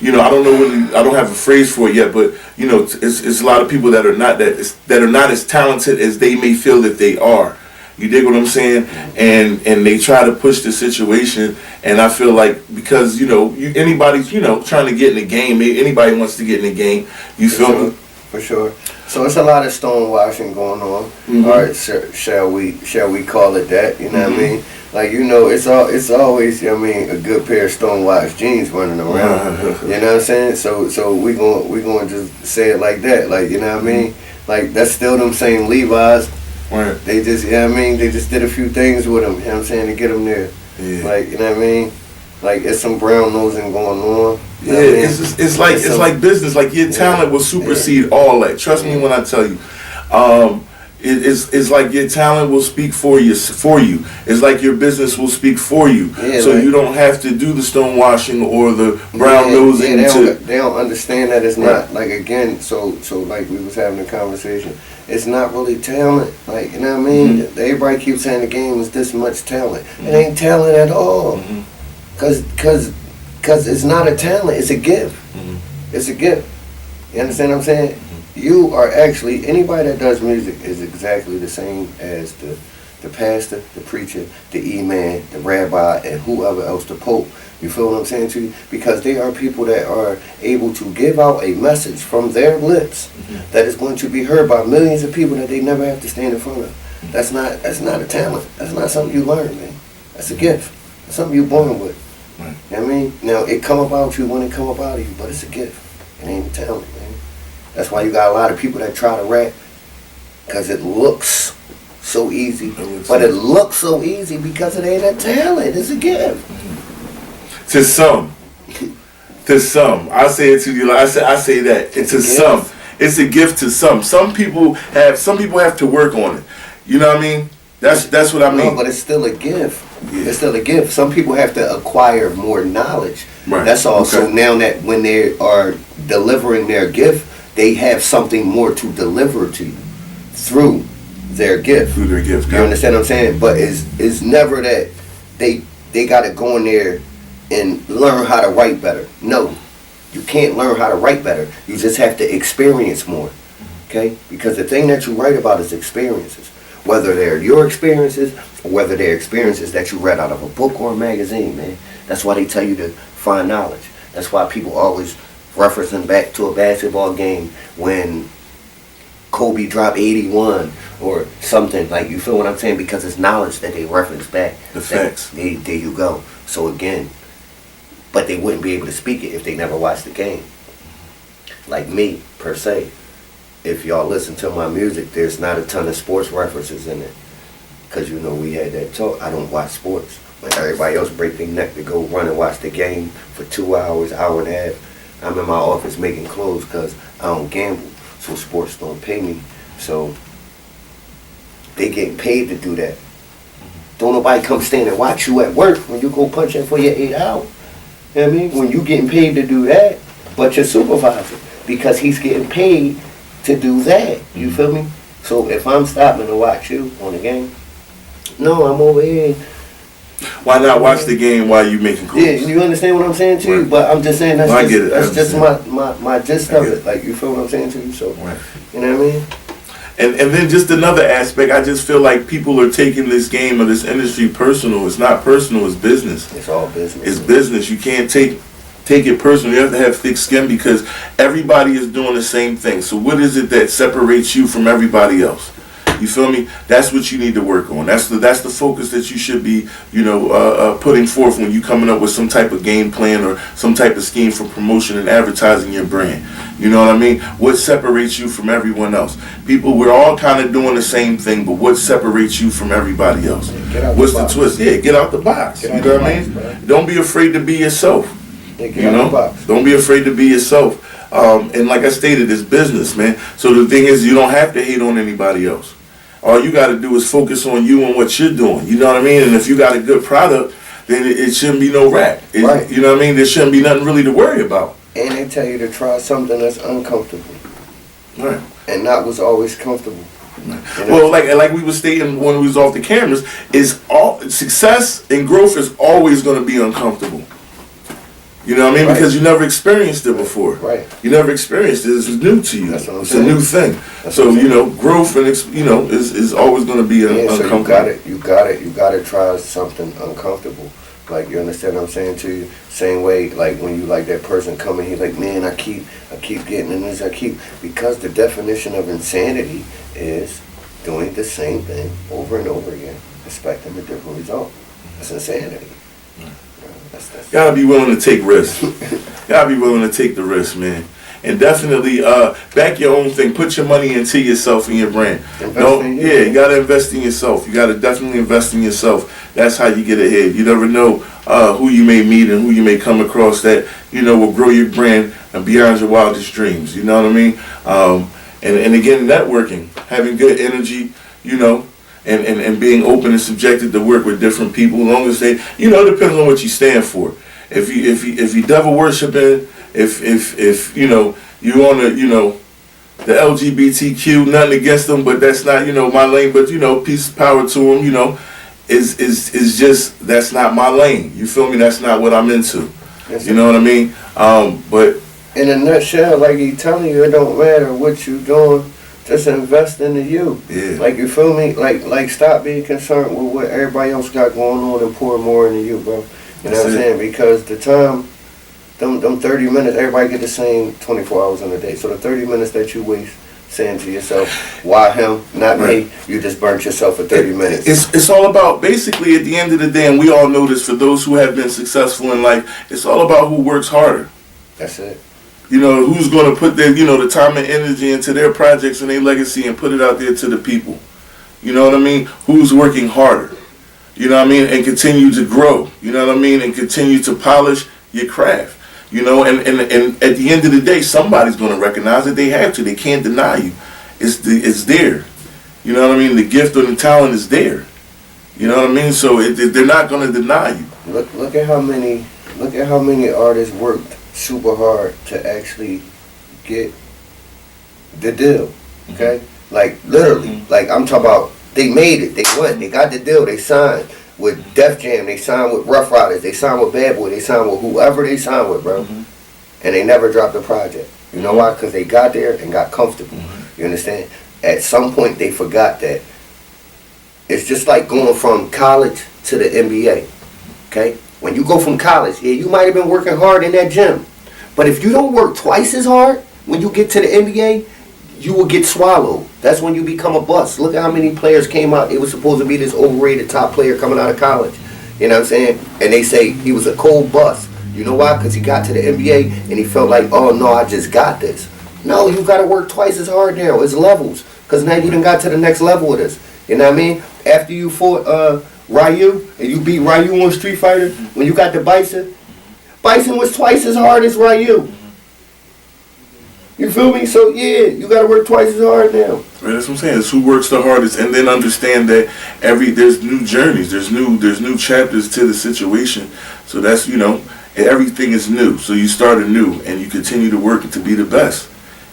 Speaker 2: you know, I don't know really, I don't have a phrase for it yet, but you know, it's a lot of people that are not as talented as they may feel that they are. You dig what I'm saying? And they try to push the situation, and I feel like because you know anybody's trying to get in the game, anybody wants to get in the game. You feel me?
Speaker 3: For sure. So it's a lot of stonewashing going on. All right, shall we call it that? You know what I mean? Like, you know, it's always, I mean, a good pair of stonewashed jeans running around. You know what I'm saying? So we going to just say it like that. Like, you know what I mean? Like, that's still them same Levi's.
Speaker 2: Right.
Speaker 3: They just, you know what I mean? They just did a few things with them, you know what I'm saying, to get them there.
Speaker 2: Yeah.
Speaker 3: Like, you know what I mean? Like, it's some brown nosing going on.
Speaker 2: Yeah, it's like business. Like, your talent will supersede all that. Trust me when I tell you. It's like your talent will speak for you. It's like your business will speak for you. Yeah, so like, you don't have to do the stonewashing or the brown nosing.
Speaker 3: They don't understand that it's not, like, again, so like we was having a conversation, it's not really talent. Like, you know what I mean? Everybody keeps saying the game is this much talent. It ain't talent at all. Cause it's not a talent, it's a gift. It's a gift. You understand what I'm saying? You are actually, anybody that does music is exactly the same as the the pastor, the preacher, the imam, the rabbi, and whoever else, the pope. You feel what I'm saying to you? Because they are people that are able to give out a message from their lips that is going to be heard by millions of people that they never have to stand in front of. That's not a talent. That's not something you learn, man. That's a gift. That's something you're born with.
Speaker 2: Right.
Speaker 3: You know what I mean? Now, it come about you when it come about you, but it's a gift. It ain't a talent, man. That's why you got a lot of people that try to rap, because it looks so easy. But it looks so easy because it ain't a talent. It's a gift.
Speaker 2: To some, I say it to you. I say that. It's to some. It's a gift to some. Some people have to work on it. You know what I mean? That's what I mean.
Speaker 3: No, but it's still a gift. Yeah. It's still a gift. Some people have to acquire more knowledge.
Speaker 2: Right.
Speaker 3: That's all. Okay. So now that when they are delivering their gift, they have something more to deliver to you through their gift.
Speaker 2: Through their gift.
Speaker 3: You understand what I'm saying? But it's never that they got to go in there and learn how to write better. No, you can't learn how to write better. You just have to experience more. Okay? Because the thing that you write about is experiences. Whether they're your experiences or whether they're experiences that you read out of a book or a magazine, man. That's why they tell you to find knowledge. That's why people always referencing back to a basketball game when Kobe dropped 81 or something. Like, you feel what I'm saying? Because it's knowledge that they reference back.
Speaker 2: The facts.
Speaker 3: There you go. So again, but they wouldn't be able to speak it if they never watched the game. Like me, per se. If y'all listen to my music, there's not a ton of sports references in it. Because, you know, we had that talk. I don't watch sports. When everybody else break their neck to go run and watch the game for 2 hours, hour and a half. I'm in my office making clothes because I don't gamble. So sports don't pay me. So they getting paid to do that. Don't nobody come stand and watch you at work when you go punch in for your 8 hours. You know what I mean? When you getting paid to do that, but your supervisor, because he's getting paid to do that. You feel me? So if I'm stopping to watch you on the game, no, I'm over here.
Speaker 2: Why not watch the game while you making calls?
Speaker 3: Yeah, you understand what I'm saying to you? But I'm just saying that's
Speaker 2: I
Speaker 3: just,
Speaker 2: get it.
Speaker 3: that's just my gist of it. Like, you feel what I'm saying to you? So, you know what I mean?
Speaker 2: And then just another aspect, I just feel like people are taking this game or this industry personal. It's not personal, it's business.
Speaker 3: It's all business.
Speaker 2: It's business. You can't take it personal. You have to have thick skin because everybody is doing the same thing. So what is it that separates you from everybody else? You feel me? That's what you need to work on. That's the focus that you should be, putting forth when you coming up with some type of game plan or some type of scheme for promotion and advertising your brand. You know what I mean? What separates you from everyone else? People, we're all kind of doing the same thing, but what separates you from everybody else? What's the twist? Yeah, get out the box. You know what I mean? Don't be afraid to be yourself. Don't be afraid to be yourself. And like I stated, it's business, man. So the thing is, you don't have to hate on anybody else. All you got to do is focus on you and what you're doing. You know what I mean? And if you got a good product, then it shouldn't be no rap.
Speaker 3: Right.
Speaker 2: You know what I mean? There shouldn't be nothing really to worry about.
Speaker 3: And they tell you to try something that's uncomfortable.
Speaker 2: Right.
Speaker 3: And not what's always comfortable.
Speaker 2: Right. You know? Well, like we were stating when we was off the cameras, is all success and growth is always going to be uncomfortable. You know what I mean? Right. Because you never experienced it before.
Speaker 3: Right.
Speaker 2: You never experienced it. This is new to you.
Speaker 3: That's what I'm
Speaker 2: it's
Speaker 3: saying.
Speaker 2: A new thing. So growth and is always going to be uncomfortable.
Speaker 3: So you got to try something uncomfortable. Like, you understand what I'm saying to you? Same way, like when you like that person coming, he's like, man, I keep getting in this. Because the definition of insanity is doing the same thing over and over again, expecting a different result. That's insanity.
Speaker 2: Gotta be willing to take risks. Gotta be willing to take the risk, man. And definitely back your own thing. Put your money into yourself and your brand. You gotta invest in yourself. You gotta definitely invest in yourself. That's how you get ahead. You never know who you may meet and who you may come across that will grow your brand and beyond your wildest dreams. You know what I mean? And again, networking, having good energy. And being open and subjected to work with different people, as long as they, it depends on what you stand for. If you devil worshiping, if you on the LGBTQ, nothing against them, but that's not my lane. But peace and power to them. Is just that's not my lane. You feel me? That's not what I'm into. You know what I mean? But
Speaker 3: in a nutshell, like he telling you, it don't matter what you doing, Just invest into you.
Speaker 2: Yeah.
Speaker 3: Like, you feel me? Like stop being concerned with what everybody else got going on and pour more into you, bro. You know what I'm saying? Because the time, them 30 minutes, everybody get the same 24 hours in a day. So the 30 minutes that you waste saying to yourself, why him, not me, you just burnt yourself for 30 minutes.
Speaker 2: It's all about, basically, at the end of the day, and we all know this for those who have been successful in life, it's all about who works harder.
Speaker 3: That's it.
Speaker 2: You know, who's going to put their, the time and energy into their projects and their legacy and put it out there to the people. You know what I mean? Who's working harder. You know what I mean? And continue to grow. You know what I mean? And continue to polish your craft. You know, and at the end of the day, somebody's going to recognize it. They have to. They can't deny you. It's there. You know what I mean? The gift or the talent is there. You know what I mean? So they're not going to deny you.
Speaker 3: Look at how many artists worked super hard to actually get the deal. Okay? Like, literally. Like, I'm talking about, they made it. They went. They got the deal. They signed with Def Jam. They signed with Rough Riders. They signed with Bad Boy. They signed with whoever they signed with, bro. And they never dropped the project. You know why? Because they got there and got comfortable. You understand? At some point, they forgot that it's just like going from college to the NBA. Okay? When you go from college, yeah, you might have been working hard in that gym. But if you don't work twice as hard, when you get to the NBA, you will get swallowed. That's when you become a bust. Look at how many players came out. It was supposed to be this overrated top player coming out of college. You know what I'm saying? And they say he was a cold bust. You know why? Because he got to the NBA and he felt like, oh no, I just got this. No, you got to work twice as hard now. It's levels. Because now you done got to the next level with this. You know what I mean? After you fought Ryu and you beat Ryu on Street Fighter, when you got the Bison was twice as hard as Ryu. You feel me? So yeah, you gotta work twice as hard now.
Speaker 2: Right, that's what I'm saying. It's who works the hardest, and then understand that there's new journeys, there's new chapters to the situation. So that's everything is new. So you start anew, and you continue to work to be the best.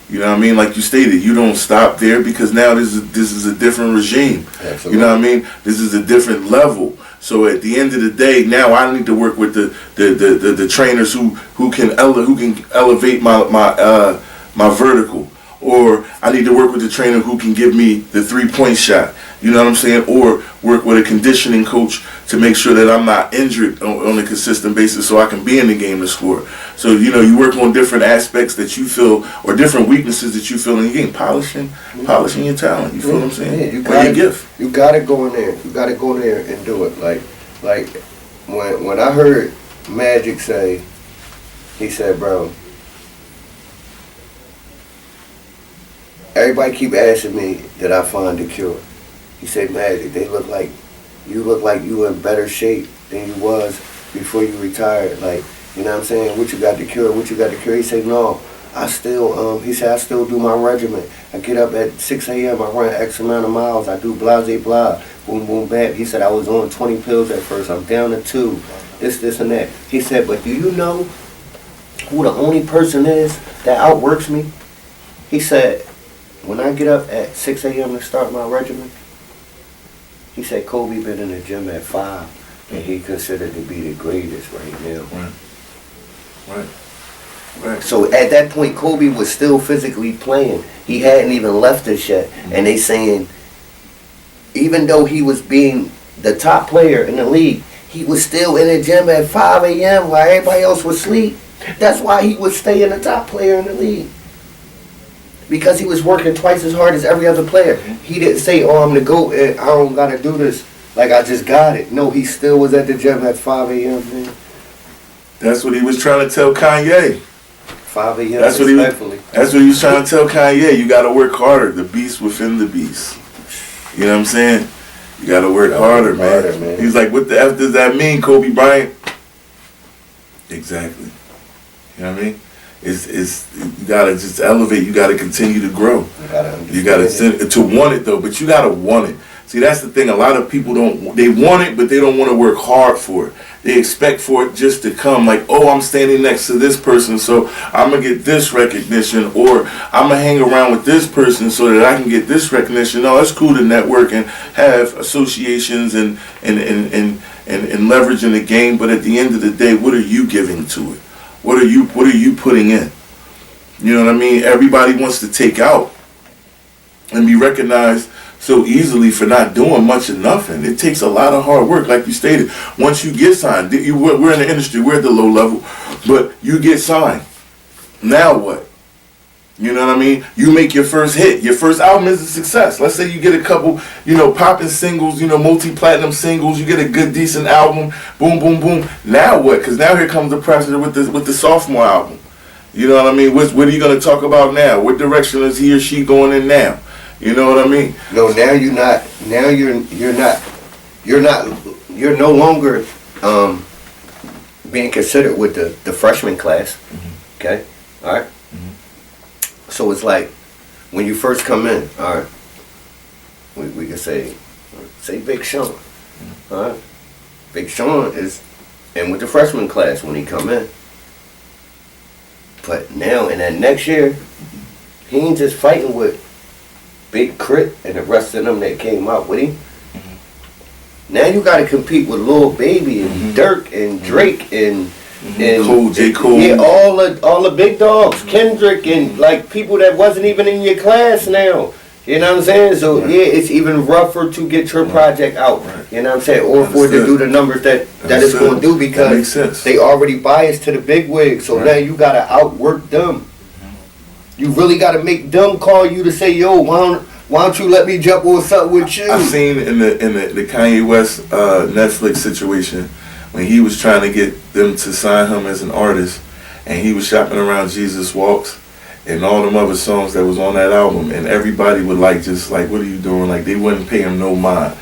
Speaker 2: You know what I mean? Like you stated, you don't stop there because now this is a different regime.
Speaker 3: Absolutely.
Speaker 2: You know what I mean? This is a different level. So at the end of the day, now I need to work with the trainers who can elevate my vertical, or I need to work with the trainer who can give me the 3-point shot. You know what I'm saying? Or work with a conditioning coach to make sure that I'm not injured on a consistent basis so I can be in the game and score. So, you work on different aspects that you feel, or different weaknesses that you feel in your game, polishing your talent. You feel what I'm saying?
Speaker 3: Yeah,
Speaker 2: your gift.
Speaker 3: You gotta go in there. You gotta go in there and do it. Like when I heard Magic say, he said, bro, everybody keep asking me that I find the cure. He said, Magic, you look like you in better shape than you was before you retired. Like, you know what I'm saying? What you got the cure? What you got the cure? He said, no, I still do my regimen. I get up at 6 a.m., I run X amount of miles, I do blah, blah, boom, boom, bam. He said, I was on 20 pills at first, I'm down to 2, this, and that. He said, but do you know who the only person is that outworks me? He said, when I get up at 6 a.m. to start my regimen, he said Kobe been in the gym at 5, and he considered to be the greatest right now.
Speaker 2: Right.
Speaker 3: So at that point, Kobe was still physically playing. He hadn't even left us yet. And they saying, even though he was being the top player in the league, he was still in the gym at 5 a.m. while everybody else was asleep. That's why he was staying the top player in the league. Because he was working twice as hard as every other player. He didn't say, oh, I'm the GOAT and I don't got to do this. Like, I just got it. No, he still was at the gym at 5 a.m. man.
Speaker 2: That's what he was trying to tell Kanye.
Speaker 3: 5 a.m.
Speaker 2: That's what he was trying to tell Kanye. You got to work harder. The beast within the beast. You know what I'm saying? You got to work harder, man. He was like, what the F does that mean, Kobe Bryant? Exactly. You know what I mean? It's you gotta just elevate. You gotta continue to grow. You gotta to want it though, but you gotta want it. See, that's the thing. A lot of people they want it, but they don't want to work hard for it. They expect for it just to come. Like, oh, I'm standing next to this person, so I'm gonna get this recognition, or I'm gonna hang around with this person so that I can get this recognition. No, it's cool to network and have associations and leverage in the game, but at the end of the day, what are you giving to it? What are you putting in? You know what I mean? Everybody wants to take out. and be recognized so easily for not doing much of nothing. It takes a lot of hard work, like you stated. Once you get signed, we're in the industry, we're at the low level, but you get signed. Now what? You know what I mean? You make your first hit. Your first album is a success. Let's say you get a couple, popping singles, multi-platinum singles. You get a good, decent album. Boom, boom, boom. Now what? Because now here comes the pressure with the sophomore album. You know what I mean? What are you going to talk about now? What direction is he or she going in now? You know what I mean?
Speaker 3: No, now you're not. Now you're no longer being considered with the freshman class. Mm-hmm. Okay, all right. Mm-hmm. So it's like when you first come in. All right, we can say Big Sean. Mm-hmm. All right, Big Sean is in with the freshman class when he come in. But now in that next year, he ain't just fighting with Big Crit and the rest of them that came out with him. Mm-hmm. Now you got to compete with Lil Baby and mm-hmm. Dirk and Drake and
Speaker 2: Cole, J. Cole.
Speaker 3: Yeah, all the big dogs, Kendrick and like people that wasn't even in your class now. You know what I'm saying? So yeah, it's even rougher to get your project out. Right. You know what I'm saying? Or for it to do the numbers that it's going to do because they already biased to the big wigs. So now you got to outwork them. You really got to make them call you to say, yo, why don't you let me jump on something with you?
Speaker 2: I've seen in the Kanye West Netflix situation when he was trying to get them to sign him as an artist, and he was shopping around Jesus Walks and all them other songs that was on that album, and everybody would just what are you doing? Like they wouldn't pay him no mind.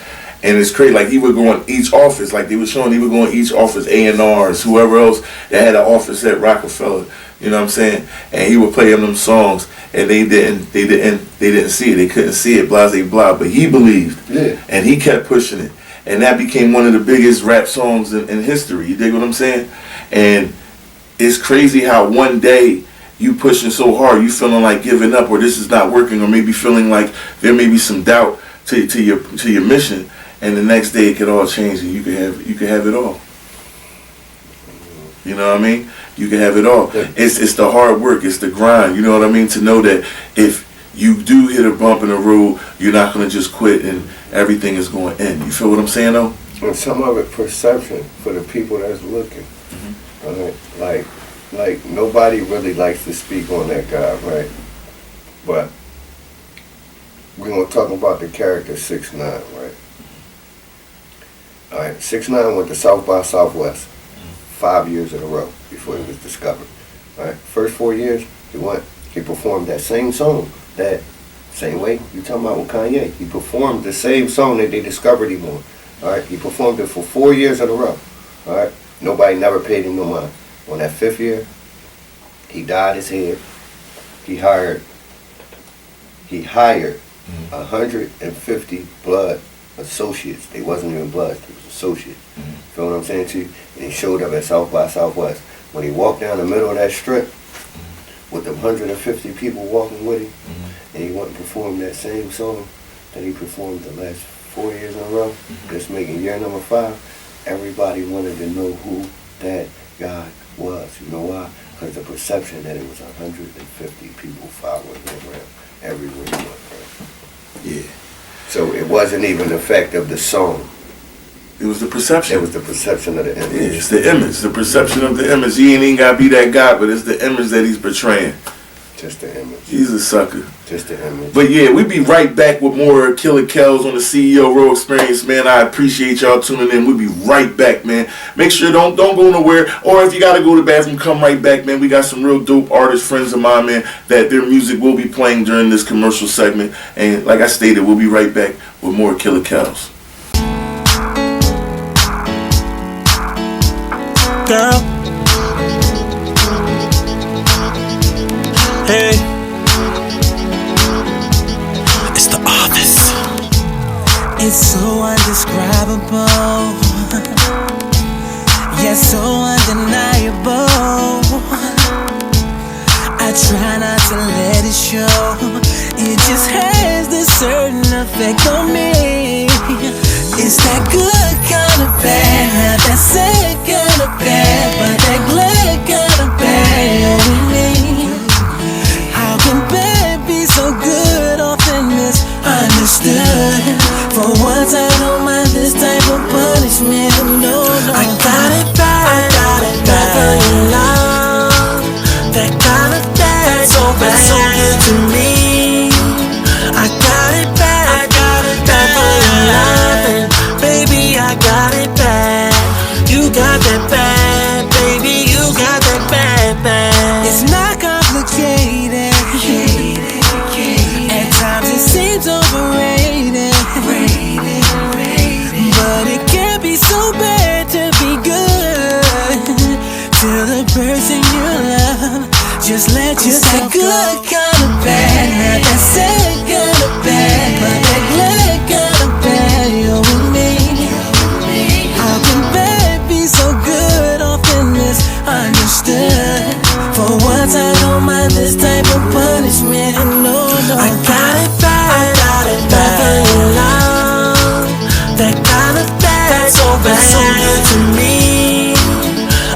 Speaker 2: And it's crazy, like he would go in each office, like they were showing, he would go in each office, A&Rs, whoever else that had an office at Rockefeller, you know what I'm saying? And he would play them songs, and they didn't see it, they couldn't see it, blah, blah, blah, but he believed, and he kept pushing it, and that became one of the biggest rap songs in history, you dig what I'm saying? And it's crazy how one day you pushing so hard, you feeling like giving up, or this is not working, or maybe feeling like there may be some doubt to your mission. And the next day it could all change, and you could have it all. You know what I mean? You can have it all. It's the hard work, it's the grind. You know what I mean? To know that if you do hit a bump in the road, you're not gonna just quit and everything is going to end. You feel what I'm saying, though?
Speaker 3: And some of it perception for the people that's looking. Mm-hmm. Like nobody really likes to speak on that guy, right? But we're gonna talk about the character 6ix9ine, right? All right, 6ix9ine went to South by Southwest 5 years in a row before he was discovered. All right, first 4 years he performed that same song, that same way you talking about with Kanye. He performed the same song that they discovered him on. All right, he performed it for 4 years in a row. All right, nobody never paid him no mind. On that 5th year, he dyed his hair. He hired 150 blood associates. They wasn't even blood, they was associates. Mm-hmm. Feel what I'm saying to you? And he showed up at South by Southwest. When he walked down the middle of that strip with them 150 people walking with him, and he went and performed that same song that he performed the last 4 years in a row, just making year number 5, everybody wanted to know who that guy was. You know why? Because the perception that it was 150 people following him around everywhere he went, right? Yeah. So it wasn't even the fact of the song.
Speaker 2: It was the perception.
Speaker 3: It was the perception of the image.
Speaker 2: Yeah, it's the image, the perception of the image. He ain't even got to be that guy, but it's the image that he's portraying.
Speaker 3: Just the image.
Speaker 2: He's a sucker.
Speaker 3: Just the image.
Speaker 2: But yeah, we'll be right back with more Killa Kel's on the CEO Row Experience, man. I appreciate y'all tuning in. We'll be right back, man. Make sure don't go nowhere. Or if you got to go to the bathroom, come right back, man. We got some real dope artists, friends of mine, man, that their music will be playing during this commercial segment. And like I stated, we'll be right back with more Killa Kel's.
Speaker 8: Girl, hey, it's the office. It's so undescribable, yet so undeniable. I try not to let it show. It just has this certain effect on me. It's that good kind of bad, not that sad kind of bad, but that glad kind of bad. Oh, me. How can bad be so good off in this bad, so good to me. I got it bad, bad for your loving, baby. I got it bad. You got that bad, baby. You got that bad, bad. It's not complicated. At times it seems overrated. But it can't be so bad to be good. Till the person you love just let yourself go. Good kind of bad, not that sad kind of bad, but that glad kind of bad. You're with me. How can bad be so good? Often misunderstood. For once I don't mind this type of punishment. No, I got it bad, bad for your love. That kind of bad, so bad, so good to me.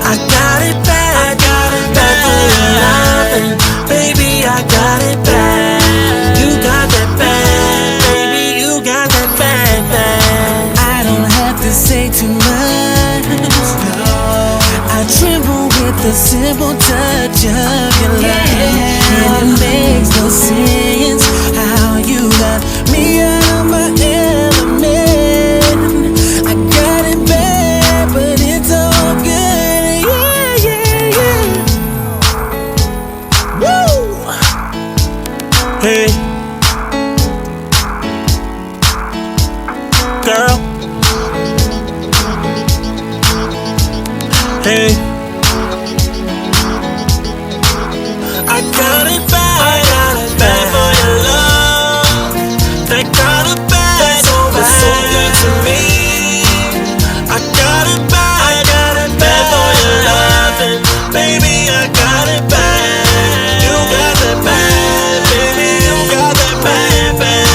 Speaker 8: I got it bad, bad for your loving, baby. I got it bad. You got that bad, baby. You got that bad, bad. I don't have to say too much. I tremble with the simple touch of your love. And it makes no sense how you got me out of my element. I got it bad, but it's all good. Yeah, yeah, yeah. Woo! Hey, girl. Hey, I got it bad, bad for your love. That kind of bad, so good to me. I got it bad, bad for your loving, baby. I got it bad. You got that bad, baby. You got that bad, bad.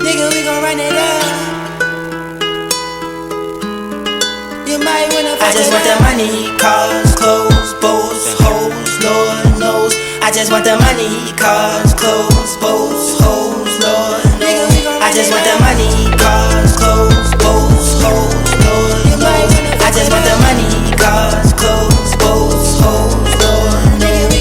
Speaker 1: Nigga, we gon' run it up. You might wanna
Speaker 9: I just want the money, cars, clothes, bows, hoes, Lord knows. I just want the money, cars, clothes, bows, hoes, Lord knows. I just want the money, cars, clothes, bows, hoes, Lord knows. I just want the money, cars, clothes, bows, hoes, Lord knows.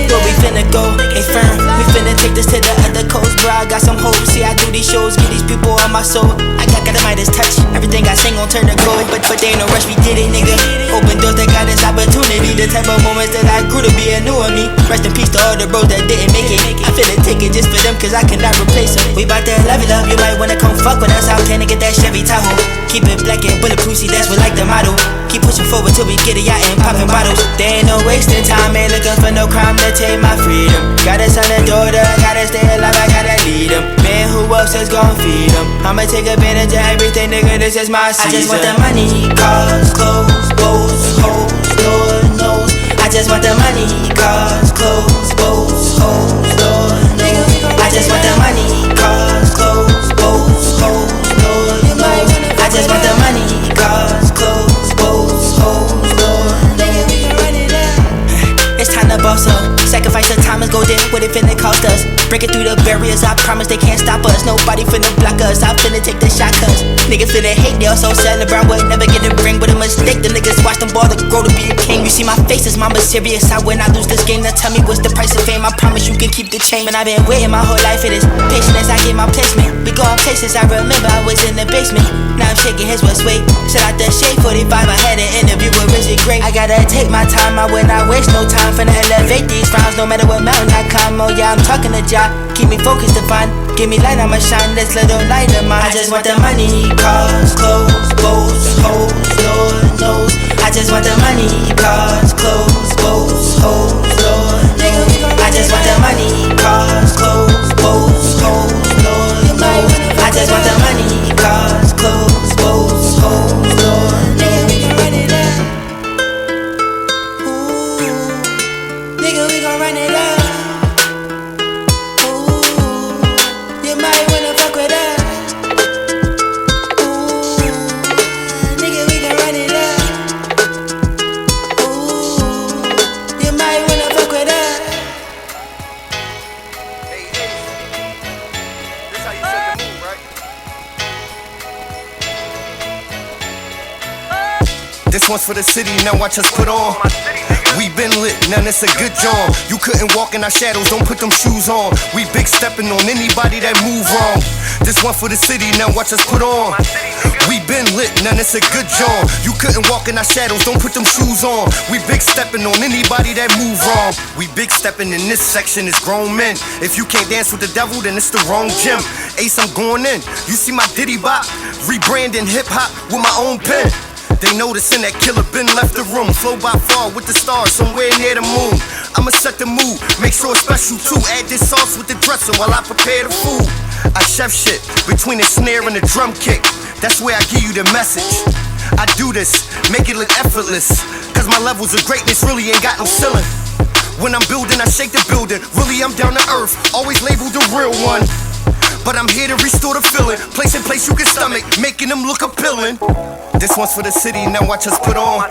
Speaker 9: Where we finna go, ain't firm. We finna take this to the other coast, bro. I got some hope. See, I do these shows, give these people on my soul. I got the Midas touch. Everything I sing gon' turn to gold, but they ain't no rush. We did it, nigga. Open doors that got this opportunity. The type of moments that I grew to be a new of me. Rest in peace to all the bros that didn't make it. I feel it take it just for them, cause I cannot replace them. We bout to level up. You might wanna come fuck with us. How can I get that Chevy Tahoe? Keep it black and bulletproof. See, that's what like the motto. Keep pushing forward till we get it, yacht and popping bottles. There ain't no wasting time, ain't looking for no crime to take my freedom. Got a son and daughter, gotta stay alive, I gotta lead them. Man, who else is gon' feed them? I'ma take advantage of everything, nigga, this is my season. I just want the money, cars, clothes, bows, hoes, Lord knows. I just want the money, cars, clothes, bows, hoes, Lord knows. I just want the money, cars, clothes, bows, hoes, Lord knows. I just want the money, cars, clothes, bows, hoes, Lord knows. It's time to boss up. Sacrifice the time is golden, what it finna cost us. Breaking through the barriers, I promise they can't stop us. Nobody finna block us, I finna take the shot cause niggas finna hate, they all so celebrate. Would never get a ring, but a mistake. The niggas watch them ball to grow to be a king. You see my face is mama serious, I when I lose this game. Now tell me what's the price of fame, I promise you can keep the chain. Man, I've been waiting my whole life for this. Patient as I get my placement. We going places, I remember I was in the basement. Now I'm shaking his what's weight. Shout out the shade 45, I had an interview with Richard Gray. I gotta take my time, I will not waste no time. Finna elevate these rounds, no matter what mountain I climb. Oh yeah, I'm talking to Jah, keep me focused to find. Give me light, I'ma shine this little light of mine. I just want the money, cars, clothes, bows, hoes, Lord knows. I just want the money, cars, clothes, bows, hoes, Lord knows. I just want the money, cars, clothes, bows, hoes, Lord knows. I just want the money, cars, clothes, bows, hoes.
Speaker 4: This one's for the city, now watch us put on. We been lit, now it's a good job. You couldn't walk in our shadows, don't put them shoes on. We big stepping on anybody that move wrong. This one for the city, now watch us put on. We been lit, now it's a good job. You couldn't walk in our shadows, don't put them shoes on. We big stepping on anybody that move wrong. We big stepping in this section is grown men. If you can't dance with the devil, then it's the wrong gym. Ace, I'm going in. You see my Diddy bop, rebranding hip hop with my own pen. They noticing that Killer been left the room. Flow by far with the stars, somewhere near the moon. I'ma set the mood, make sure it's special too. Add this sauce with the dressing while I prepare the food. I chef shit between the snare and the drum kick. That's where I give you the message. I do this, make it look effortless. Cause my levels of greatness really ain't got no ceiling. When I'm building, I shake the building. Really, I'm down to earth, always labeled the real one. But I'm here to restore the feeling. Place in place you can stomach, making them look appealing. This one's for the city, now watch us put on.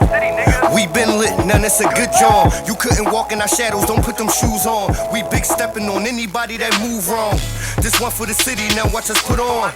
Speaker 4: We been lit, now it's a good job. You couldn't walk in our shadows, don't put them shoes on. We big stepping on anybody that move wrong. This one for the city, now watch us put on.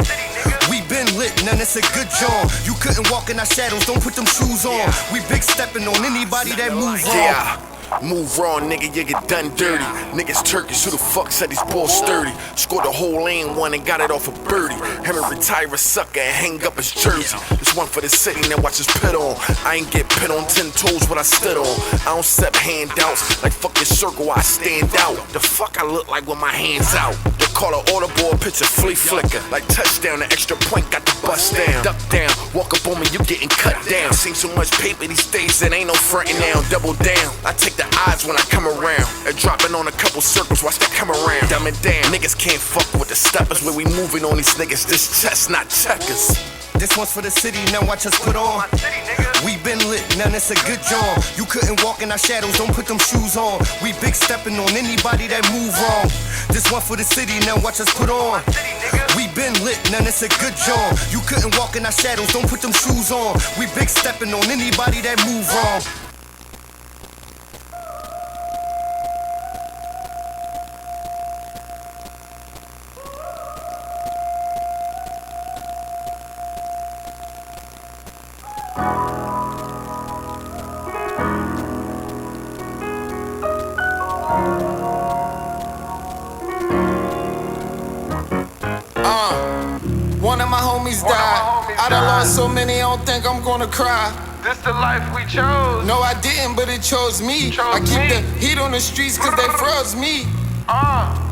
Speaker 4: We been lit, now it's a good job. You couldn't walk in our shadows, don't put them shoes on. We big stepping on anybody that move wrong.
Speaker 10: Move wrong, nigga, you get done dirty. Niggas Turkish, who the fuck said these balls sturdy? Scored a whole lane one and got it off a birdie. Him and retire a sucker and hang up his jersey. This one for the city, now watch us pit on. I ain't get pit on 10 toes, what I stood on. I don't accept handouts, like fuck your circle, I stand out. The fuck I look like with my hands out. They call an order board picture flea flicker. Like touchdown, the extra point got the bust down. Duck down, walk up on me, you getting cut down. Seen so much paper these days, it ain't no frontin' now. Double down, I take the odds when I come around. And dropping on a couple circles, watch that come around. Dumb it down, niggas can't fuck with the steppers. Where we moving on these niggas, this chess, not checkers.
Speaker 4: This one's for the city, now watch us put on. We been lit, now it's a good job. You couldn't walk in our shadows, don't put them shoes on. We big stepping on anybody that move wrong. This one for the city, now watch us put on. We been lit, now it's a good job. You couldn't walk in our shadows, don't put them shoes on. We big stepping on anybody that move wrong.
Speaker 11: One of my homies died. I done lost so many, I don't think I'm gonna cry.
Speaker 12: This the life we chose.
Speaker 11: No, I didn't, but it chose me. I keep the heat on the streets cause they froze me.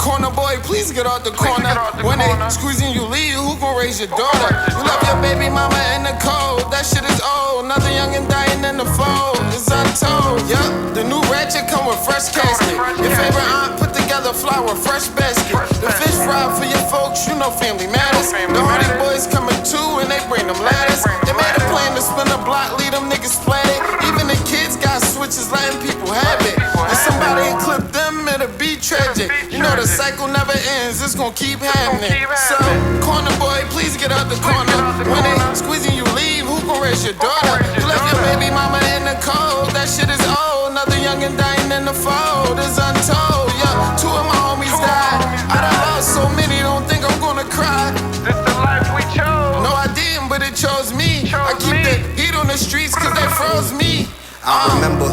Speaker 11: Corner boy, please get out the corner. When they squeezing you leave, who gon' raise your daughter? You left your baby mama in the cold. That shit is old. Another youngin' dying in the fold. It's untold. Yup, the new ratchet come with fresh casket. Your favorite aunt put together flour, fresh basket. The fish fried for your folks, you know family matters. The Hardy boys coming too and they bring them ladders. They made a plan to spin a block, leave them niggas splatted. Even the kids got switches, letting people have it. If somebody clip them, it'll be tragic. You know the cycle never ends, it's gon' keep happening. So, corner boy, please get out the corner. When they squeezing you leave, who gon' raise your daughter? You left your baby mama in the cold, that shit is old. Another youngin' dying in the fold, it's untold. Yeah, two of my homies died. I done lost so many, don't think I'm gonna cry.
Speaker 12: This the life we chose.
Speaker 11: No, I didn't, but it chose me. I keep the heat on the streets cause they froze me.
Speaker 4: I remember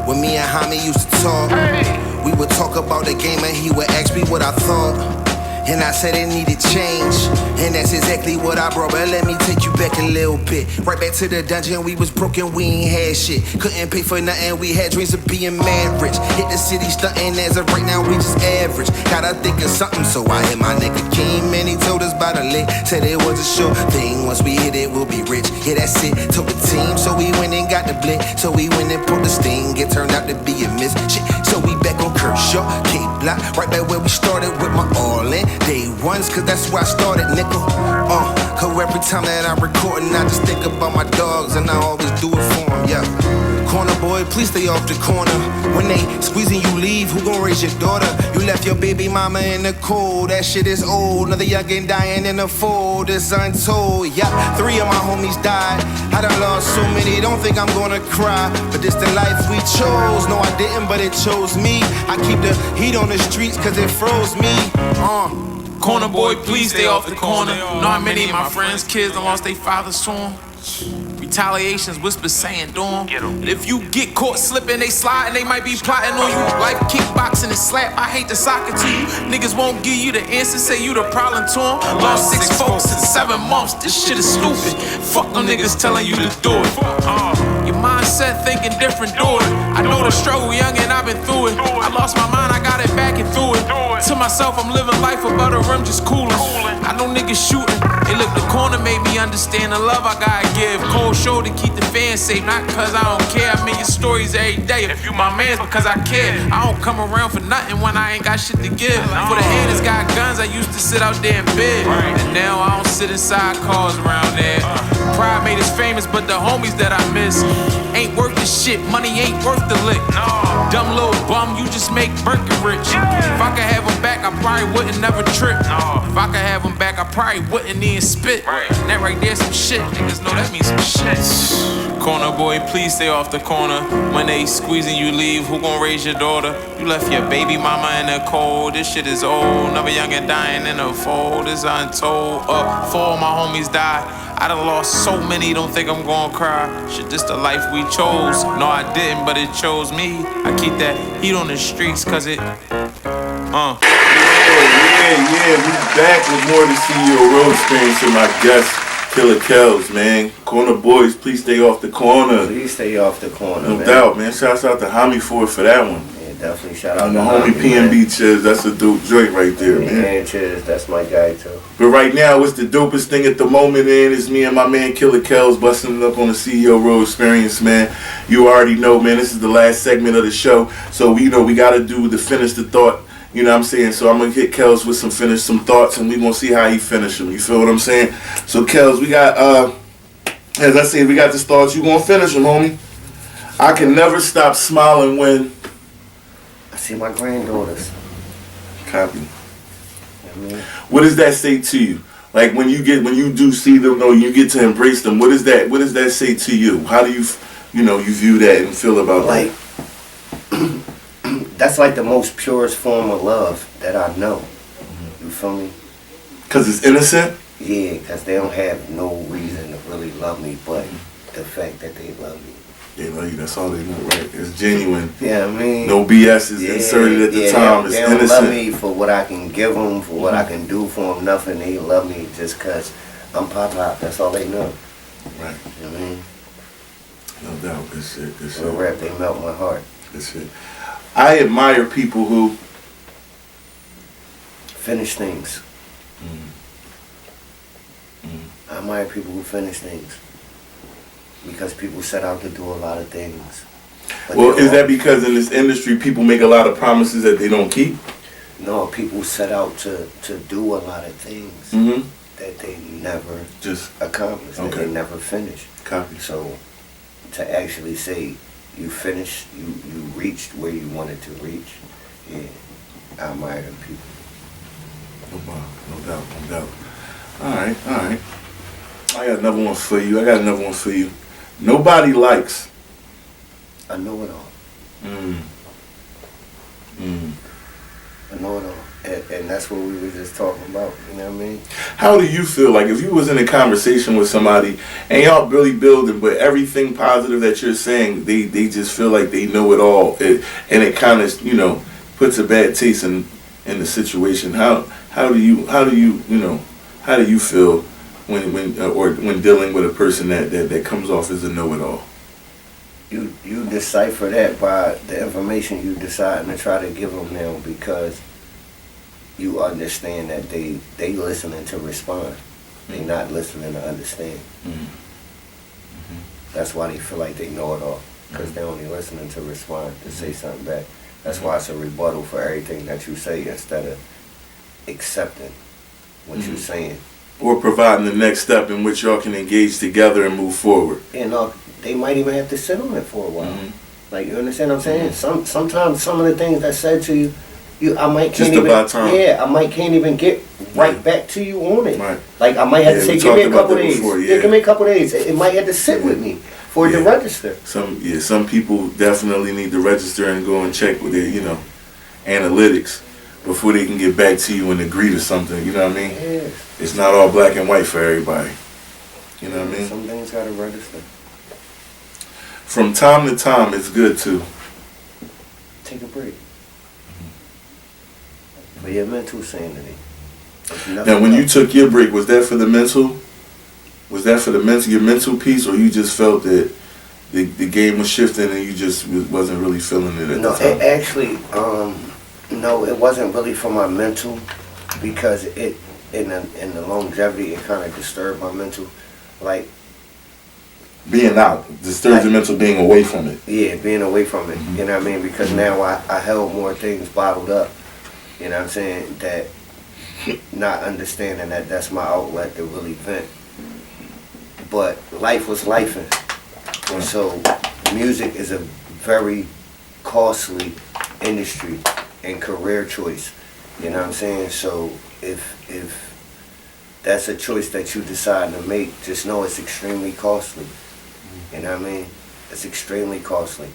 Speaker 4: when me and Homie used to talk. We would talk about the game and he would ask me what I thought. And I said it needed change, and that's exactly what I brought. But let me take you back a little bit. Right back to the dungeon, we was broken, we ain't had shit. Couldn't pay for nothing, we had dreams of being mad rich. Hit the city stunting, as of right now we just average. Gotta think of something, so I hit my nigga King. Man, he told us about a lick, said it was a sure thing. Once we hit it, we'll be rich. Yeah, that's it, told the team. So we went and got the blick, so we went and pulled the sting. It turned out to be a miss. Shit, so we back on Kershaw, K-Block, right back where we started with my all in. Day ones, cause that's where I started, nickel. Cause every time that I'm recording, I just think about my dogs, and I always do it for them, yeah. Corner boy, please stay off the corner. When they squeezing you leave, who gon' raise your daughter? You left your baby mama in the cold, that shit is old. Another youngin' dying in the fold, it's untold, yeah. 3 of my homies died, I done lost so many, don't think I'm gonna cry. But this the life we chose, no I didn't, but it chose me. I keep the heat on the streets cause it froze me,
Speaker 13: Corner boy, please stay off the corner. Not many of my friends' kids done lost their fathers to 'em. We Retaliations, whispers saying, "Dawn." But if you get caught slipping, they sliding, they might be plotting on you. Life kickboxing and slap, I hate to sock it to you. Niggas won't give you the answer, say you the problem to them. Lost 6 folks in 7 months, this shit is stupid. Fuck them niggas telling you to do it. Your mindset thinking different, do it. I know the struggle, young, and I've been through it. I lost my mind, I got it back and through it. To myself, I'm living life above the rim, just coolin'. I know niggas shooting. Hey, look, the corner made me understand the love I gotta give. Cold shoulder, keep the fans safe, not cause I don't care. I mean your stories every day. If you my man's, because I care. I don't come around for nothing when I ain't got shit to give. For the haters got guns, I used to sit out there in bed. And now I don't sit inside cars around there. Pride made us famous, but the homies that I miss ain't worth the shit. Money ain't worth the lick. Dumb little bum, you just make Birkin rich. If I could have him back, I probably wouldn't never trip. If I could have him back, I probably wouldn't even spit. That right there some shit. Niggas know that means some shit. Corner boy, please stay off the corner. When they squeezing you leave, who gon' raise your daughter? You left your baby mama in the cold. This shit is old. Never young and dying in a fold. It's untold. 4 of my homies died. I done lost so many, don't think I'm gonna cry. Shit, this the life we chose. No, I didn't, but it chose me. I keep that heat on the streets, cause it,
Speaker 2: Yeah, we back with more to see your road experience with my guest, Killa Kel's, man. Corner boys, please stay off the corner.
Speaker 3: Please stay off the corner,
Speaker 2: No doubt, man. Shouts out to Homie for that one.
Speaker 3: Definitely shout out
Speaker 2: and
Speaker 3: to
Speaker 2: the homie PNB Chiz. That's a dope joint right there, man.
Speaker 3: Chiz, that's my guy too.
Speaker 2: But right now, what's the dopest thing at the moment, man, is me and my man Killa Kel's busting it up on the CEO Road Experience, man. You already know, man, this is the last segment of the show. So, we got to do the finish the thought, you know what I'm saying? So I'm going to hit Kels with some thoughts, and we going to see how he finish them. You feel what I'm saying? So, Kels, we got, as I said, we got the thoughts. You going to finish them, homie? I can never stop smiling when
Speaker 3: I see my granddaughters.
Speaker 2: Copy. What does that say to you? Like when you do see them, or you get to embrace them. What does that say to you? How do you view that and feel about
Speaker 3: that? That's like the most purest form of love that I know. You feel me?
Speaker 2: Cause it's innocent.
Speaker 3: Yeah, cause they don't have no reason to really love me, but the fact that they love me.
Speaker 2: They love you, that's all they know, right? It's genuine.
Speaker 3: Yeah, I mean.
Speaker 2: No BS is inserted at the time. It's innocent.
Speaker 3: They don't love me for what I can give them, for what I can do for them, nothing. They love me just because I'm Pop. That's all they know.
Speaker 2: Right.
Speaker 3: You know what I mean?
Speaker 2: No doubt. Good shit.
Speaker 3: Real rap, they melt my heart.
Speaker 2: Good shit. I admire people who
Speaker 3: finish things. I admire people who finish things. Because people set out to do a lot of things.
Speaker 2: Well, is that because in this industry people make a lot of promises that they don't keep?
Speaker 3: No, people set out to do a lot of things that they never just accomplished, that they never finished.
Speaker 2: Copy.
Speaker 3: So to actually say you finished, you reached where you wanted to reach, yeah, I admire them people.
Speaker 2: No doubt. All right. I got another one for you. Nobody likes.
Speaker 3: I know it all. I know it all. And that's what we were just talking about, you know what I mean?
Speaker 2: How do you feel like if you was in a conversation with somebody and y'all really building, but everything positive that you're saying, they just feel like they know it all, and it kind of, puts a bad taste in the situation. How do you feel when dealing with a person that comes off as a know-it-all?
Speaker 3: You decipher that by the information you decide to try to give them now, because you understand that they listening to respond. They not listening to understand. That's why they feel like they know it all, because they only listening to respond, to say something back. That's why it's a rebuttal for everything that you say instead of accepting what you're saying.
Speaker 2: Or providing the next step in which y'all can engage together and move forward.
Speaker 3: And they might even have to sit on it for a while. Like, you understand what I'm saying? Sometimes some of the things I said to you, I might can't even get right back to you on it.
Speaker 2: Right.
Speaker 3: Like I might have to say, give me a couple days. Give me a couple days. It might have to sit with me for it to register.
Speaker 2: Some people definitely need to register and go and check with their, analytics before they can get back to you and agree to something. You know what I mean?
Speaker 3: Yes.
Speaker 2: It's not all black and white for everybody. You know what I mean?
Speaker 3: Some things gotta register.
Speaker 2: from time to time, it's good to
Speaker 3: take a break for your mental sanity.
Speaker 2: Now, when you took your break, was that for the mental? Was that for your mental piece, or you just felt that the game was shifting and you just wasn't really feeling it at the time?
Speaker 3: No, actually, no, it wasn't really for my mental, because in the longevity, it kind of disturbed my mental, like
Speaker 2: being out disturbs the mental, being away from it.
Speaker 3: Yeah, being away from it. You know what I mean? Because now I held more things bottled up. You know what I'm saying? That not understanding that that's my outlet to really vent. But life was lifing. And so music is a very costly industry and career choice. You know what I'm saying? So if that's a choice that you decide to make, just know it's extremely costly. You know what I mean? It's extremely costly.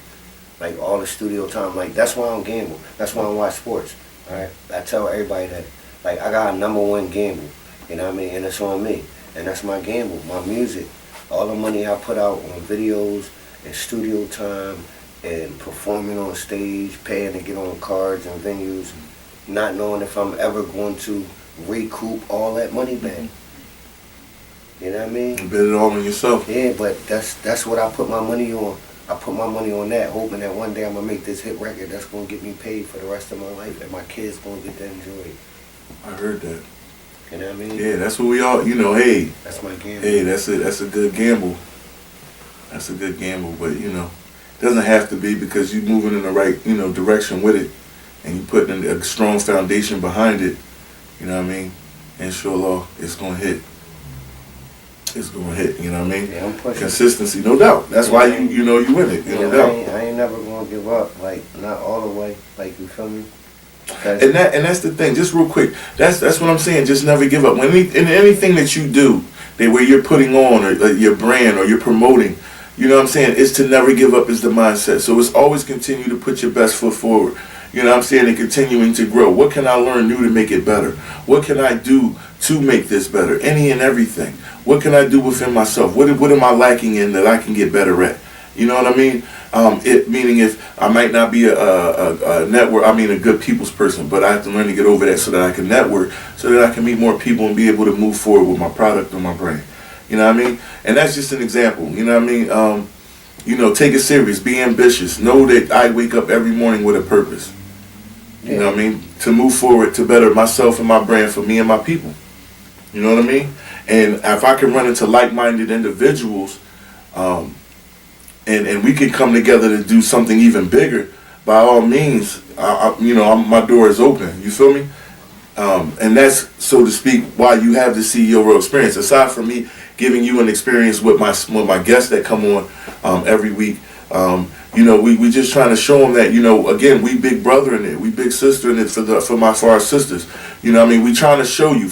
Speaker 3: Like all the studio time, like that's why I don't gamble. That's why I don't watch sports. Alright? I tell everybody that, like, I got a #1 gamble. You know what I mean? And it's on me. And that's my gamble, my music. All the money I put out on videos and studio time and performing on stage, paying to get on cards and venues, not knowing if I'm ever going to recoup all that money back. You know what I mean?
Speaker 2: You bet it all on yourself.
Speaker 3: Yeah, but that's what I put my money on. I put my money on that, hoping that one day I'm gonna make this hit record that's gonna get me paid for the rest of my life, and my kids gonna get to enjoy it.
Speaker 2: I heard that.
Speaker 3: You know what I mean?
Speaker 2: Yeah, that's what we all, hey.
Speaker 3: That's my gamble.
Speaker 2: Hey, that's a good gamble. That's a good gamble, but it doesn't have to be, because you're moving in the right, direction with it, and you putting a strong foundation behind it. You know what I mean? Inshallah, it's gonna hit. It's gonna hit. You know what I mean?
Speaker 3: Yeah, I'm pushing.
Speaker 2: Consistency, no doubt. That's why you win it. No doubt.
Speaker 3: I ain't never gonna give up. Like, not all the way. Like, you feel me?
Speaker 2: And that's the thing. Just real quick. That's what I'm saying. Just never give up. When in anything that you do, where you're putting on or your brand or you're promoting, you know what I'm saying, is to never give up is the mindset. So it's always continue to put your best foot forward. You know what I'm saying? And continuing to grow. What can I learn new to make it better? What can I do to make this better? Any and everything. What can I do within myself? What am I lacking in that I can get better at? You know what I mean? Meaning if I might not be a network, a good people's person, but I have to learn to get over that so that I can network, so that I can meet more people and be able to move forward with my product or my brand. You know what I mean? And that's just an example. You know what I mean? Take it serious. Be ambitious. Know that I wake up every morning with a purpose. You know what I mean? To move forward, to better myself and my brand for me and my people. You know what I mean? And if I can run into like-minded individuals, and we can come together to do something even bigger, by all means, my door is open. You feel me? And that's, so to speak, why you have the CEO role experience. Aside from me giving you an experience with my guests that come on every week, we just trying to show them that, again, we big brother in it, we big sister in it for our sisters. You know what I mean? We trying to show you.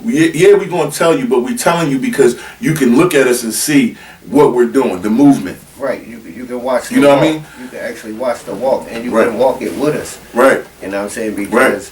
Speaker 2: Yeah, we gonna tell you, but we telling you because you can look at us and see what we're doing, the movement.
Speaker 3: Right, you can watch the
Speaker 2: You know
Speaker 3: walk.
Speaker 2: what I mean?
Speaker 3: You can actually watch the walk, and you
Speaker 2: Right.
Speaker 3: can walk it with us.
Speaker 2: Right.
Speaker 3: You know what I'm saying? Because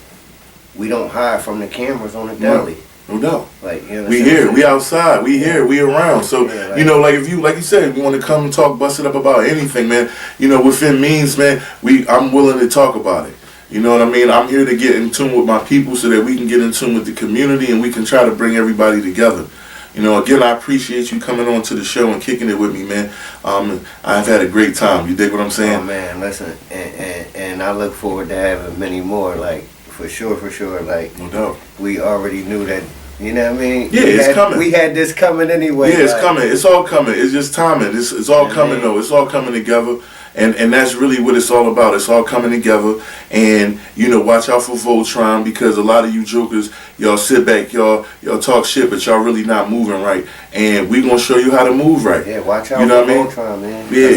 Speaker 3: we don't hide from the cameras on the daily.
Speaker 2: No doubt.
Speaker 3: Like, you know,
Speaker 2: We here, we outside, we here, we around. So, if you, like you said, if you want to come and talk, bust it up about anything, man, within means, man, I'm willing to talk about it. You know what I mean? I'm here to get in tune with my people so that we can get in tune with the community and we can try to bring everybody together. Again, I appreciate you coming on to the show and kicking it with me, man. I've had a great time. You dig what I'm saying?
Speaker 3: Oh, man, listen, and I look forward to having many more, like, for sure, like,
Speaker 2: no doubt.
Speaker 3: We already knew that, you know what I mean?
Speaker 2: Yeah, it's coming.
Speaker 3: We had this coming anyway.
Speaker 2: Yeah, it's coming. It's all coming. It's just timing. It's all coming, though. It's all coming together. And that's really what it's all about. It's all coming together. And, watch out for Voltron, because a lot of you jokers, y'all sit back, y'all talk shit, but y'all really not moving right. And we going to show you how to move right.
Speaker 3: Yeah, watch out
Speaker 2: for
Speaker 3: Voltron, man.
Speaker 2: Yeah,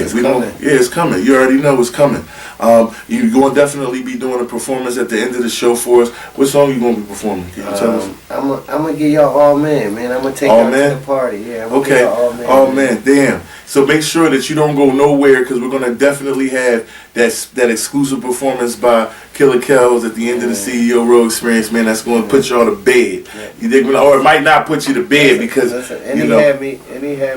Speaker 2: it's coming. You already know it's coming. You're going to definitely be doing a performance at the end of the show for us. What song you going to be performing? Can you tell us?
Speaker 3: I'm going to give y'all All Man, man. I'm going to take y'all to the party. Yeah, I'm
Speaker 2: okay. All Man, damn. So make sure that you don't go nowhere, because we're going to definitely have that exclusive performance by Killa Kel at the end of the CEO Road Experience, man. That's going to put y'all to bed. You dig? Or it might not put you to bed because,
Speaker 3: he had